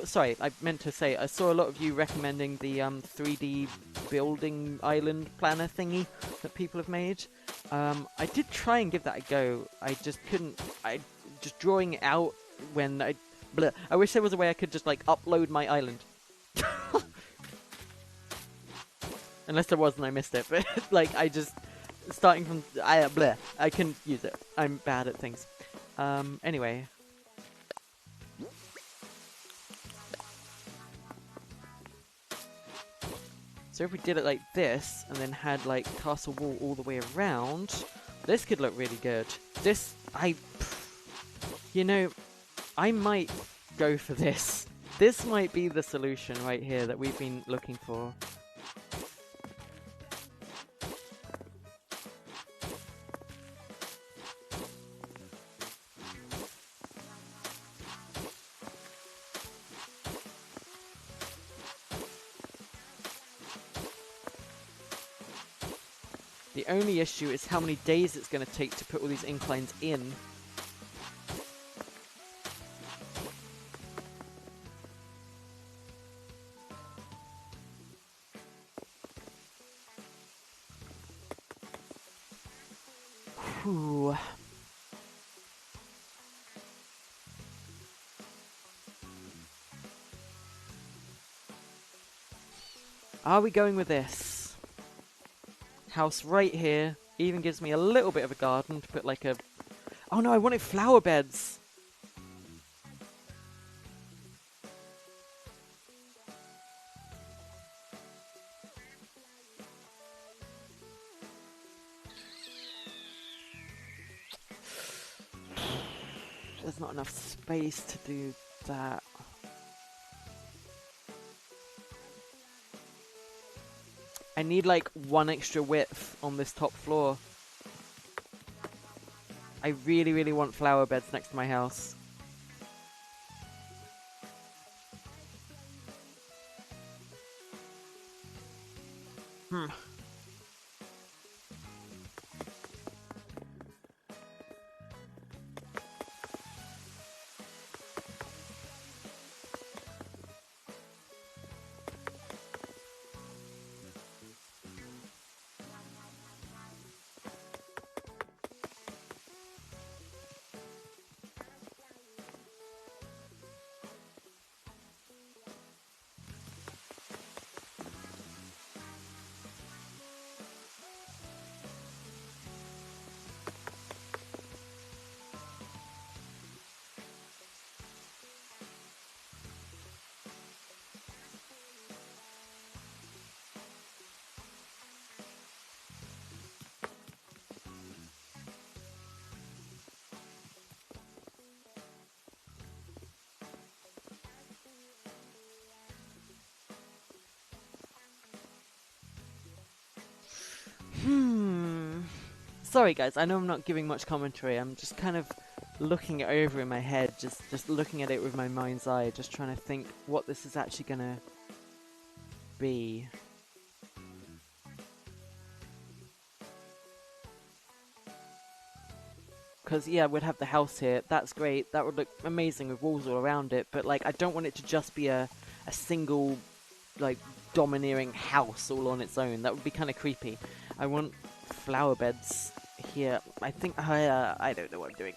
Sorry, I meant to say, I saw a lot of you recommending the 3D building island planner thingy that people have made. I did try and give that a go. I just couldn't, just drawing it out when I wish there was a way I could just like upload my island. Unless there was and I missed it, but like starting from I couldn't use it. I'm bad at things. Anyway. So if we did it like this and then had like castle wall all the way around, this could look really good. You know, I might go for this. This might be the solution right here that we've been looking for. The only issue is how many days it's going to take to put all these inclines in. Whew. Are we going with this? House right here. Even gives me a little bit of a garden to put like a... Oh no, I wanted flower beds! There's not enough space to do that. I need like one extra width on this top floor. I really, really want flower beds next to my house. Hmm. Sorry guys, I know I'm not giving much commentary, I'm just kind of looking it over in my head, just looking at it with my mind's eye, just trying to think what this is actually gonna be. Because, yeah, we'd have the house here, that's great, that would look amazing with walls all around it, but, like, I don't want it to just be a single, like, domineering house all on its own. That would be kind of creepy. I want flower beds here. I think, I don't know what I'm doing.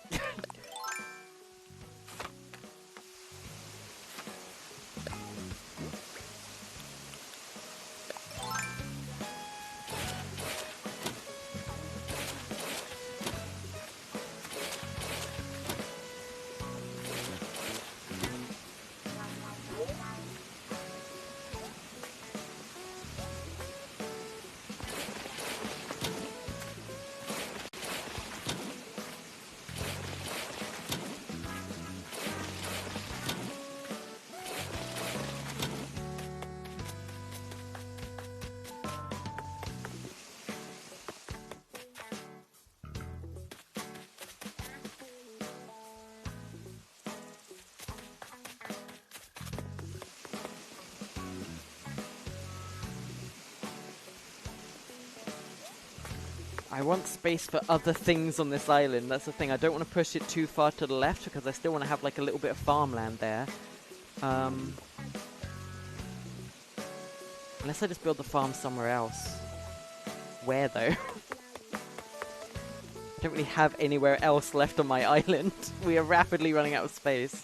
I want space for other things on this island. That's the thing. I don't want to push it too far to the left because I still want to have like a little bit of farmland there. Unless I just build the farm somewhere else. Where though? I don't really have anywhere else left on my island. We are rapidly running out of space.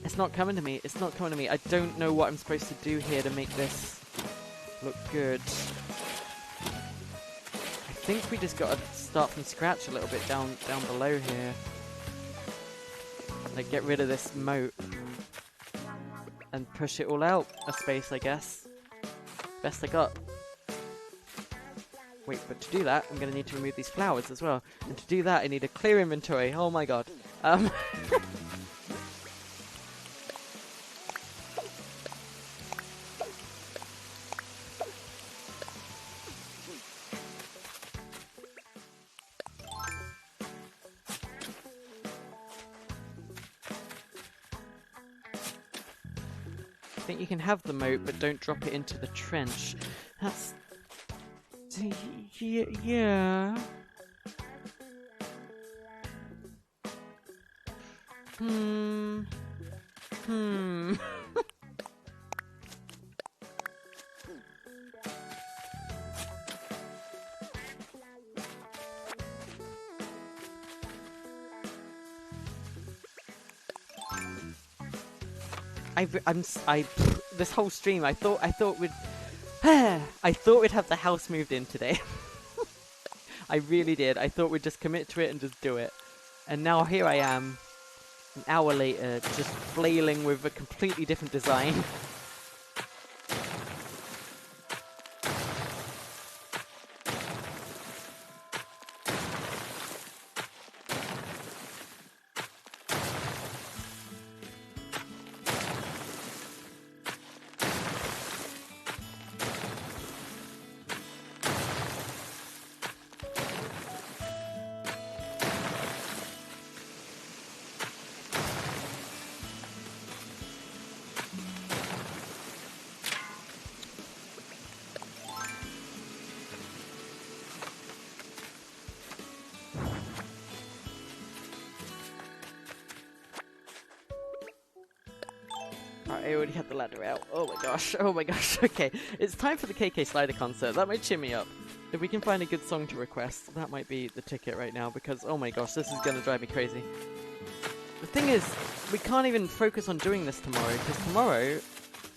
It's not coming to me. It's not coming to me. I don't know what I'm supposed to do here to make this look good. I think we just gotta start from scratch a little bit down below here. Like, get rid of this moat. And push it all out a space, I guess. Best I got. Wait, but to do that, I'm gonna need to remove these flowers as well. And to do that, I need a clear inventory. Oh my god. think you can have the moat, but don't drop it into the trench. That's... yeah. This whole stream, I thought we'd have the house moved in today. I really did. I thought we'd just commit to it and just do it. And now here I am, an hour later, just flailing with a completely different design. I already had the ladder out. Oh my gosh, oh my gosh. Okay, it's time for the KK Slider concert. That might cheer me up. If we can find a good song to request, that might be the ticket right now, because oh my gosh, this is gonna drive me crazy. The thing is, we can't even focus on doing this tomorrow, because tomorrow,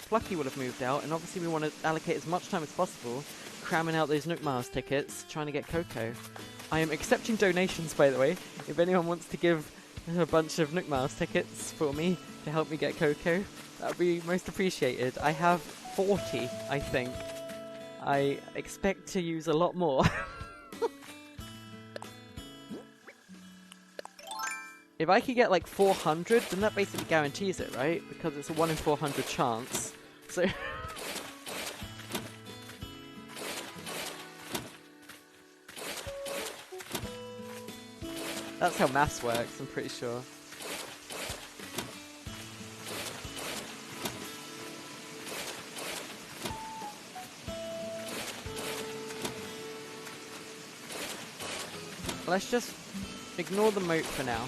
Plucky will have moved out, and obviously we want to allocate as much time as possible cramming out those Nook Miles tickets, trying to get Coco. I am accepting donations, by the way. If anyone wants to give a bunch of Nook Miles tickets for me to help me get Coco, that would be most appreciated. I have 40, I think. I expect to use a lot more. If I could get like 400, then that basically guarantees it, right? Because it's a 1 in 400 chance. So... that's how maths works, I'm pretty sure. Let's just ignore the moat for now.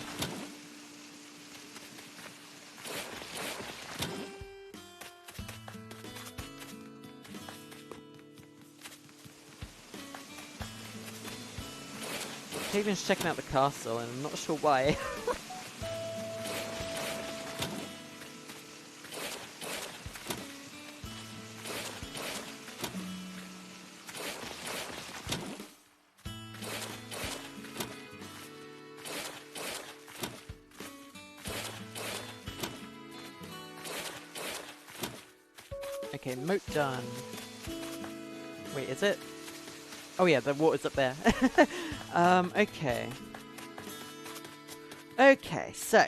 Tavian's checking out the castle, and I'm not sure why. Okay, moat done. Wait, is it? Oh yeah, the water's up there. Okay. Okay, so.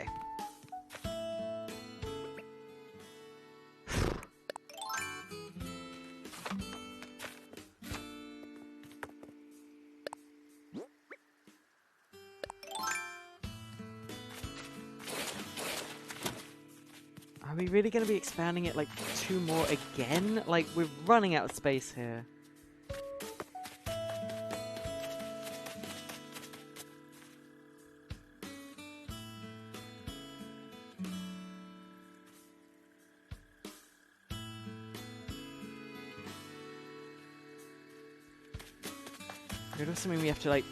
Are we really going to be expanding it like 2 more again? Like, we're running out of space here. It also mean we have to, like,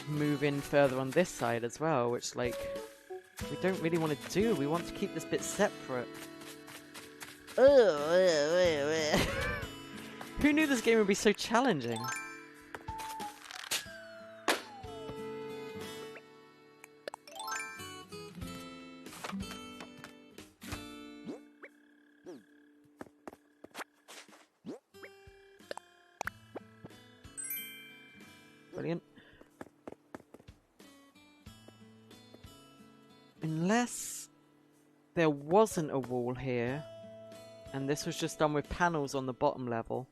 move in further on this side as well, which, like, we don't really want to do. We want to keep this bit separate. Who knew this game would be so challenging? Brilliant. Unless there wasn't a wall here, and this was just done with panels on the bottom level.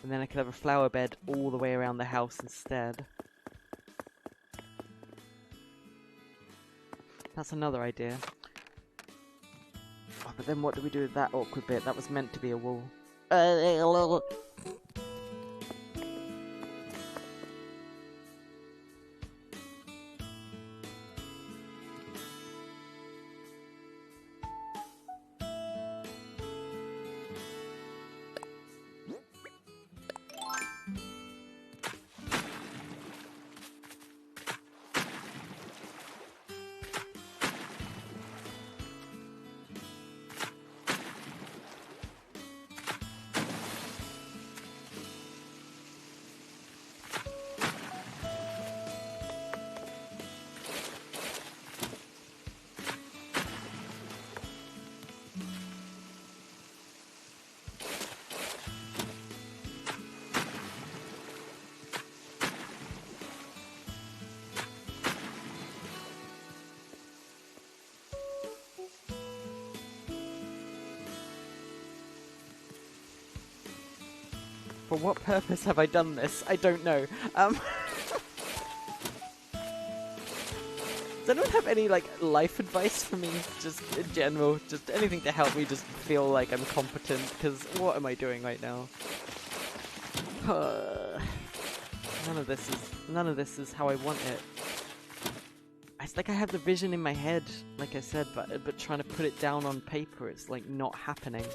And then I could have a flower bed all the way around the house instead. That's another idea. But then what do we do with that awkward bit? That was meant to be a wall. For what purpose have I done this? I don't know. Does anyone have any, like, life advice for me? Just in general, just anything to help me just feel like I'm competent, because what am I doing right now? None of this is how I want it. It's like I have the vision in my head, like I said, but trying to put it down on paper, it's like not happening.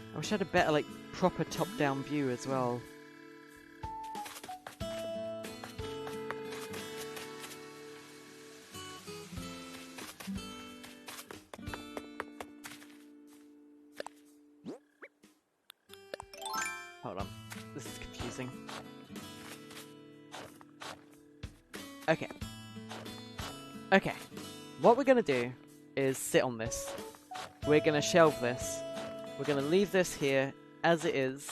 I wish I had a better, like, proper top-down view as well. Hold on. This is confusing. Okay. Okay. What we're gonna do is sit on this. We're gonna shelve this. We're going to leave this here as it is.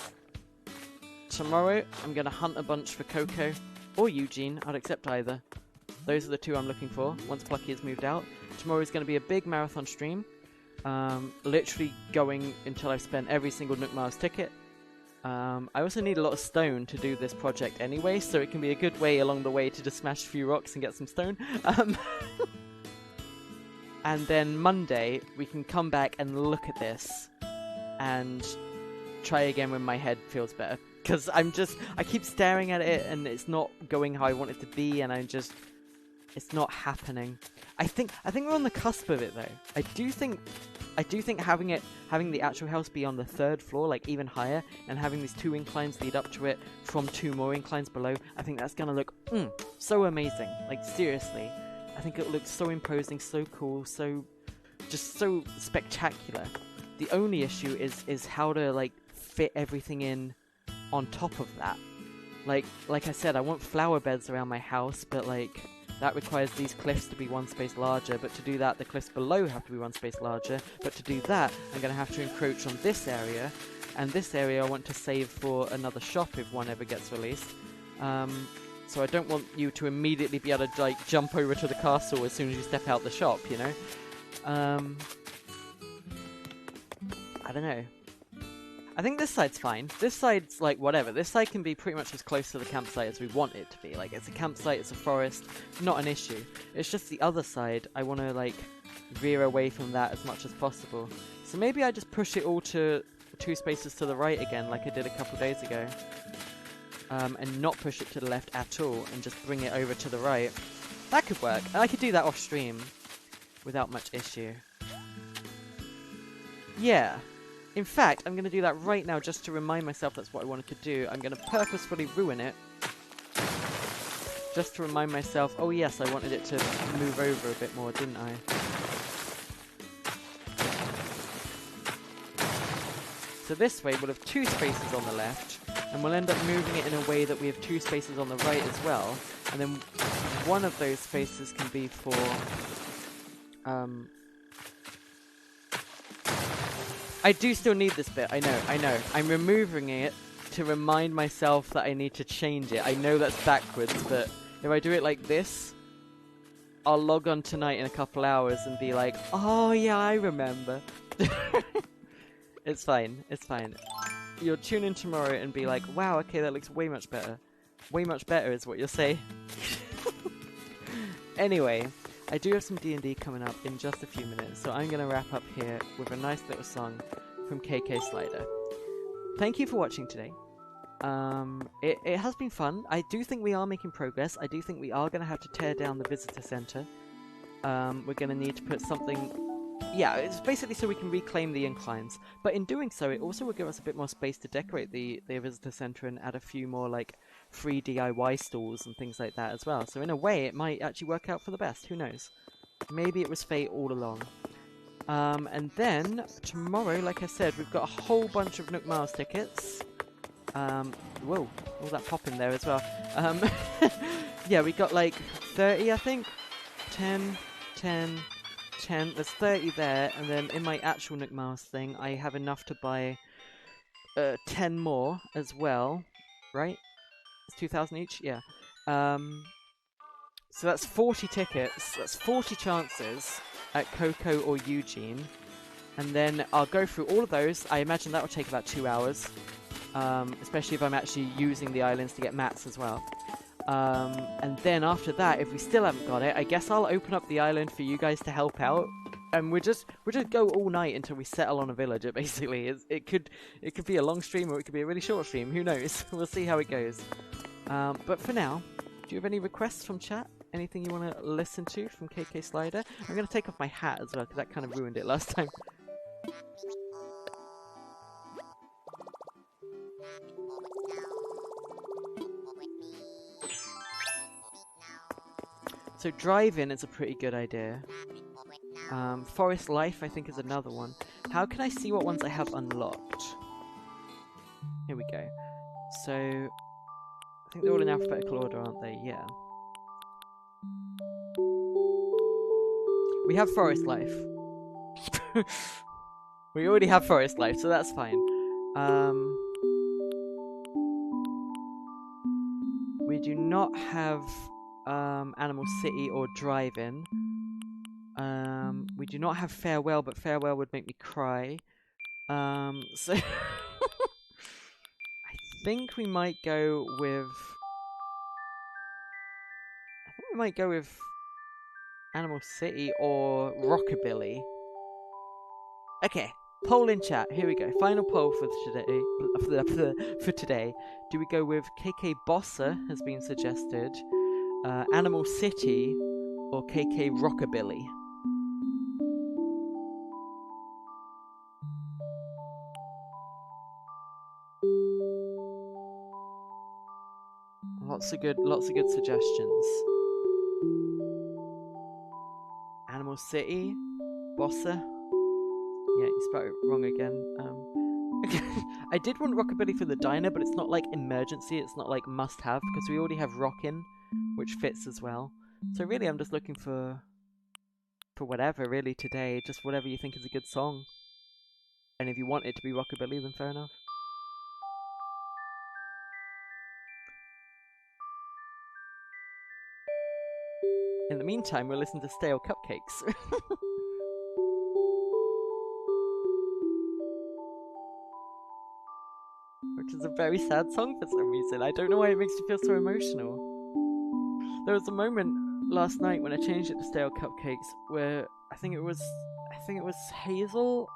Tomorrow, I'm going to hunt a bunch for Coco or Eugene. I'd accept either. Those are the two I'm looking for once Plucky has moved out. Tomorrow is going to be a big marathon stream. Literally going until I've spent every single Nook Miles ticket. I also need a lot of stone to do this project anyway, so it can be a good way along the way to just smash a few rocks and get some stone. And then Monday, we can come back and look at this. And try again when my head feels better. Because I keep staring at it and it's not going how I want it to be, and it's not happening. I think we're on the cusp of it though. I do think having the actual house be on the 3rd floor, like even higher, and having these 2 inclines lead up to it from 2 more inclines below, I think that's gonna look so amazing. Like seriously. I think it looks so imposing, so cool, just so spectacular. The only issue is how to, like, fit everything in on top of that. Like I said, I want flower beds around my house, but, like, that requires these cliffs to be 1 space larger, but to do that, the cliffs below have to be 1 space larger, but to do that, I'm going to have to encroach on this area, and this area I want to save for another shop if one ever gets released. So I don't want you to immediately be able to, like, jump over to the castle as soon as you step out the shop, you know? I don't know. I think this side's fine. This side's, like, whatever. This side can be pretty much as close to the campsite as we want it to be. Like, it's a campsite, it's a forest, not an issue. It's just the other side, I want to, like, veer away from that as much as possible. So maybe I just push it all to 2 spaces to the right again, like I did a couple days ago. And not push it to the left at all, and just bring it over to the right. That could work. And I could do that off stream without much issue. Yeah. In fact, I'm going to do that right now just to remind myself that's what I wanted to do. I'm going to purposefully ruin it. Just to remind myself, oh yes, I wanted it to move over a bit more, didn't I? So this way we'll have 2 spaces on the left, and we'll end up moving it in a way that we have 2 spaces on the right as well. And then one of those spaces can be for I do still need this bit. I know. I'm removing it to remind myself that I need to change it. I know that's backwards, but if I do it like this, I'll log on tonight in a couple hours and be like, oh yeah, I remember. It's fine. It's fine. You'll tune in tomorrow and be like, wow, okay, that looks way much better. Way much better is what you'll say. Anyway, I do have some D&D coming up in just a few minutes, so I'm going to wrap up here with a nice little song from KK Slider. Thank you for watching today. It has been fun. I do think we are making progress. I do think we are going to have to tear down the visitor center. We're going to need to put something... Yeah, it's basically so we can reclaim the inclines. But in doing so, it also will give us a bit more space to decorate the visitor center and add a few more, like, free DIY stalls and things like that as well. So in a way, it might actually work out for the best. Who knows? Maybe it was fate all along. And then, tomorrow, like I said, we've got a whole bunch of Nook Miles tickets. Whoa, all that pop in there as well. Yeah, we got like 30, I think. 10, 10, 10. There's 30 there, and then in my actual Nook Miles thing, I have enough to buy 10 more as well. Right? It's 2,000 each? Yeah. So that's 40 tickets. That's 40 chances at Coco or Eugene. And then I'll go through all of those. I imagine that will take about 2 hours. Especially if I'm actually using the islands to get mats as well. And then after that, if we still haven't got it, I guess I'll open up the island for you guys to help out. And we'll just go all night until we settle on a villager, basically. It could be a long stream or it could be a really short stream, who knows? We'll see how it goes. But for now, do you have any requests from chat? Anything you want to listen to from KK Slider? I'm going to take off my hat as well, because that kind of ruined it last time. So drive-in is a pretty good idea. Forest Life, I think, is another one. How can I see what ones I have unlocked? Here we go. So, I think they're all in alphabetical order, aren't they? Yeah. We have Forest Life. We already have Forest Life, so that's fine. We do not have Animal City or Drive-In. We do not have Farewell, but Farewell would make me cry. So I think we might go with... Animal City or Rockabilly. Okay, poll in chat. Here we go. Final poll for today. Do we go with KK Bossa has been suggested, Animal City, or KK Rockabilly? Lots of good suggestions. Animal City, Bossa. Yeah, you spelled it wrong again. I did want Rockabilly for the diner, but it's not like emergency. It's not like must-have because we already have Rockin', which fits as well. So really, I'm just looking for whatever really today. Just whatever you think is a good song. And if you want it to be Rockabilly, then fair enough. In the meantime, we'll listen to Stale Cupcakes. Which is a very sad song for some reason. I don't know why it makes me feel so emotional. There was a moment last night when I changed it to Stale Cupcakes where I think it was Hazel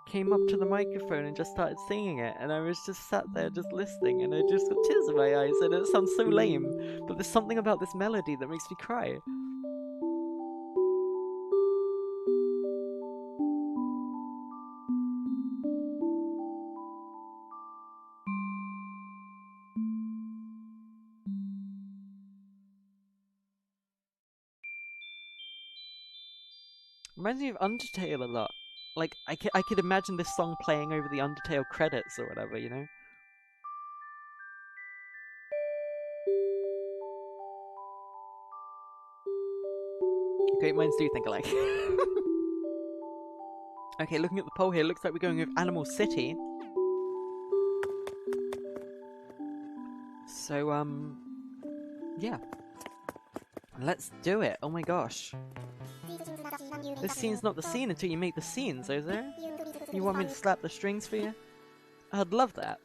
came up to the microphone and just started singing it, and I was just sat there just listening, and I just got tears in my eyes, and it sounds so lame, but there's something about this melody that makes me cry. Reminds me of Undertale a lot. Like, I could imagine this song playing over the Undertale credits or whatever, you know? Great minds do think alike. Okay, looking at the poll here, looks like we're going with Animal City. So, yeah. Let's do it. Oh my gosh. This scene's not the scene until you make the scenes, is there? You want me to slap the strings for you? I'd love that.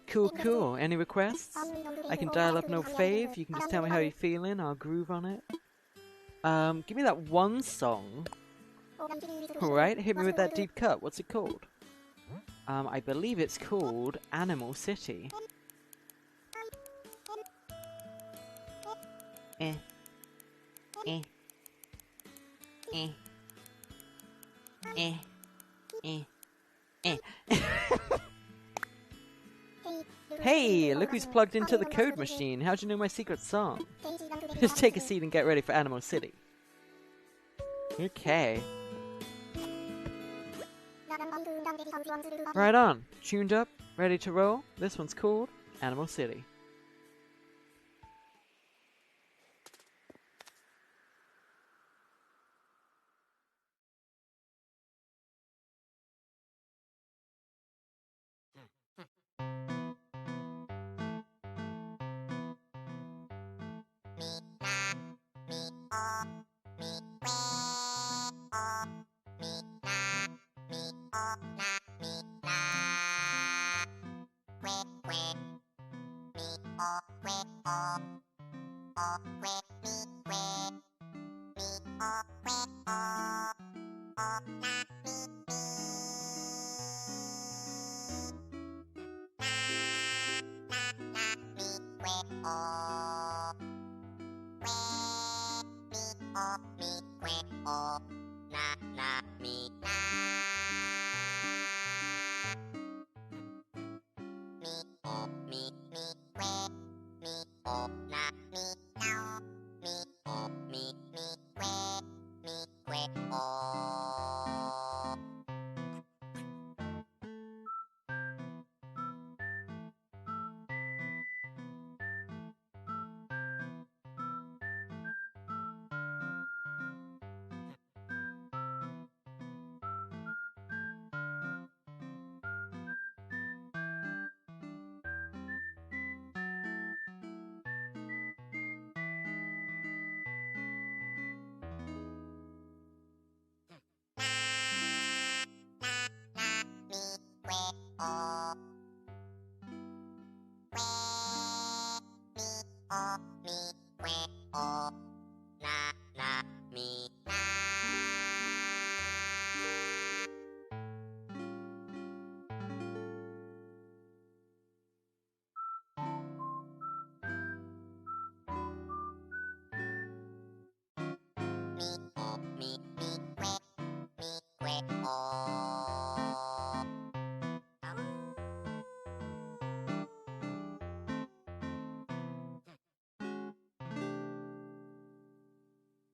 Cool, cool. Any requests? I can dial up no fave. You can just tell me how you're feeling. I'll groove on it. Give me that one song. Alright, hit me with that deep cut. What's it called? I believe it's called Animal City. Eh. Eh. Eh. Eh. Eh. Eh. Hey, look who's plugged into the code machine. How'd you know my secret song? Just take a seat and get ready for Animal City. Okay. Right on. Tuned up, ready to roll. This one's called Animal City.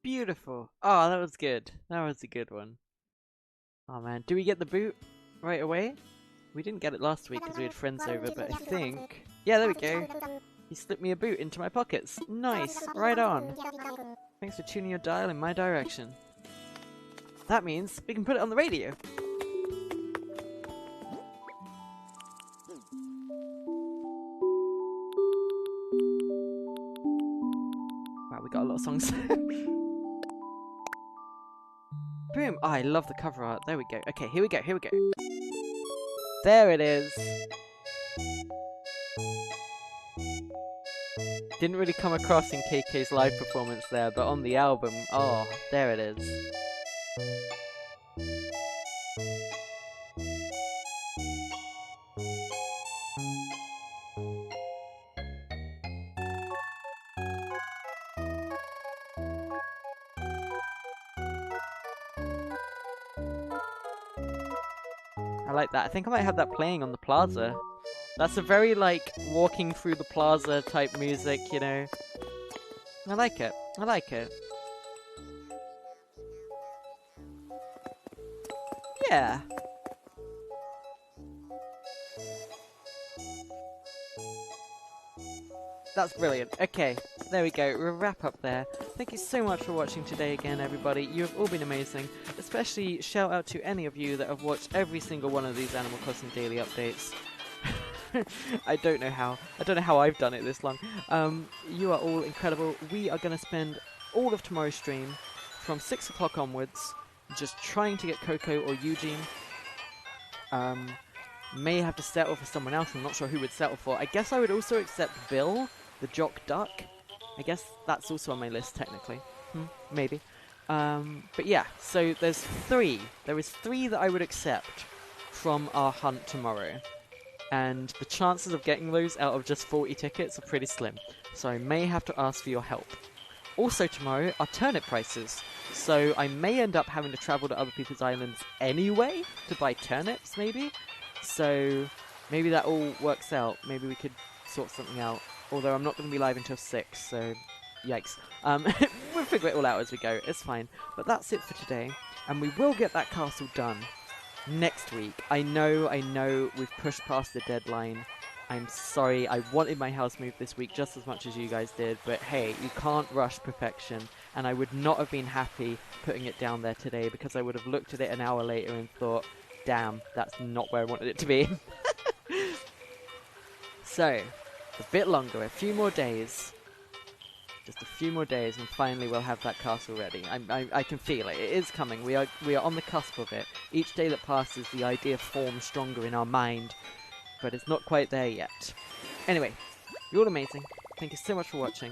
Beautiful. Oh, that was good. That was a good one. Oh man, do we get the boot right away? We didn't get it last week because we had friends over, but I think... Yeah, there we go. He slipped me a boot into my pockets. Nice. Right on. Thanks for tuning your dial in my direction. That means we can put it on the radio. Wow, we got a lot of songs. Boom! Oh, I love the cover art. There we go. Okay, here we go, here we go. There it is. Didn't really come across in KK's live performance there, but on the album, oh, there it is. I like that. I think I might have that playing on the plaza. That's a very, like, walking through the plaza type music, you know. I like it. I like it. Yeah. That's brilliant. Okay. there we go. We'll wrap up there. Thank you so much for watching today again, everybody. You have all been amazing. Especially shout out to any of you that have watched every single one of these Animal Crossing daily updates. I don't know how. I don't know how I've done it this long. You are all incredible. We are going to spend all of tomorrow's stream from 6 o'clock onwards just trying to get Coco or Eugene. May have to settle for someone else. I'm not sure who would settle for. I guess I would also accept Bill, the jock duck. I guess that's also on my list, technically. Maybe. But yeah, so there's 3. There is 3 that I would accept from our hunt tomorrow. And the chances of getting those out of just 40 tickets are pretty slim. So I may have to ask for your help. Also tomorrow are turnip prices. So I may end up having to travel to other people's islands anyway to buy turnips, maybe? So maybe that all works out. Maybe we could sort something out. Although I'm not going to be live until 6, so yikes. We'll figure it all out as we go. It's fine. But that's it for today. And we will get that castle done next week. I know we've pushed past the deadline. I'm sorry, I wanted my house moved this week just as much as you guys did, but hey, you can't rush perfection, and I would not have been happy putting it down there today because I would have looked at it an hour later and thought, damn, that's not where I wanted it to be. So, a bit longer, a few more days. Just a few more days and finally we'll have that castle ready. I can feel it. It is coming. We are on the cusp of it. Each day that passes, the idea forms stronger in our mind. But it's not quite there yet. Anyway, you're all amazing. Thank you so much for watching.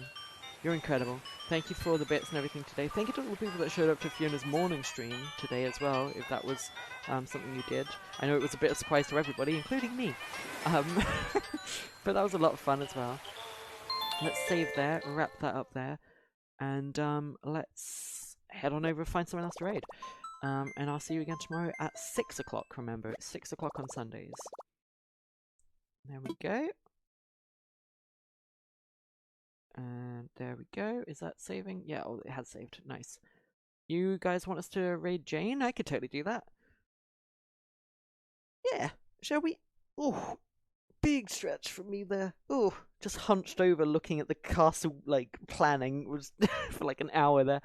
You're incredible. Thank you for all the bits and everything today. Thank you to all the people that showed up to Fiona's morning stream today as well, if that was something you did. I know it was a bit of a surprise to everybody, including me. But that was a lot of fun as well. Let's save there, wrap that up there, and let's head on over and find someone else to raid. And I'll see you again tomorrow at 6 o'clock, remember. It's 6 o'clock on Sundays. There we go. And there we go. Is that saving? Yeah, oh, it has saved. Nice. You guys want us to raid Jane? I could totally do that. Yeah, shall we? Oh, big stretch from me there. Oh, just hunched over looking at the castle, like, planning was for like an hour there.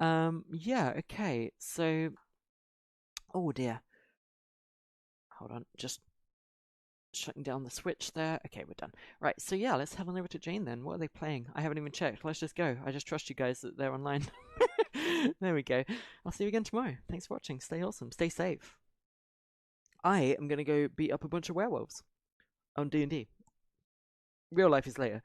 Yeah, okay, so... Oh dear. Hold on, just shutting down the switch there. Okay, we're done. Right, so yeah, let's head on over to Jane then. What are they playing? I haven't even checked. Let's just go. I just trust you guys that they're online. There we go. I'll see you again tomorrow. Thanks for watching. Stay awesome. Stay safe. I am going to go beat up a bunch of werewolves on D&D. Real life is later.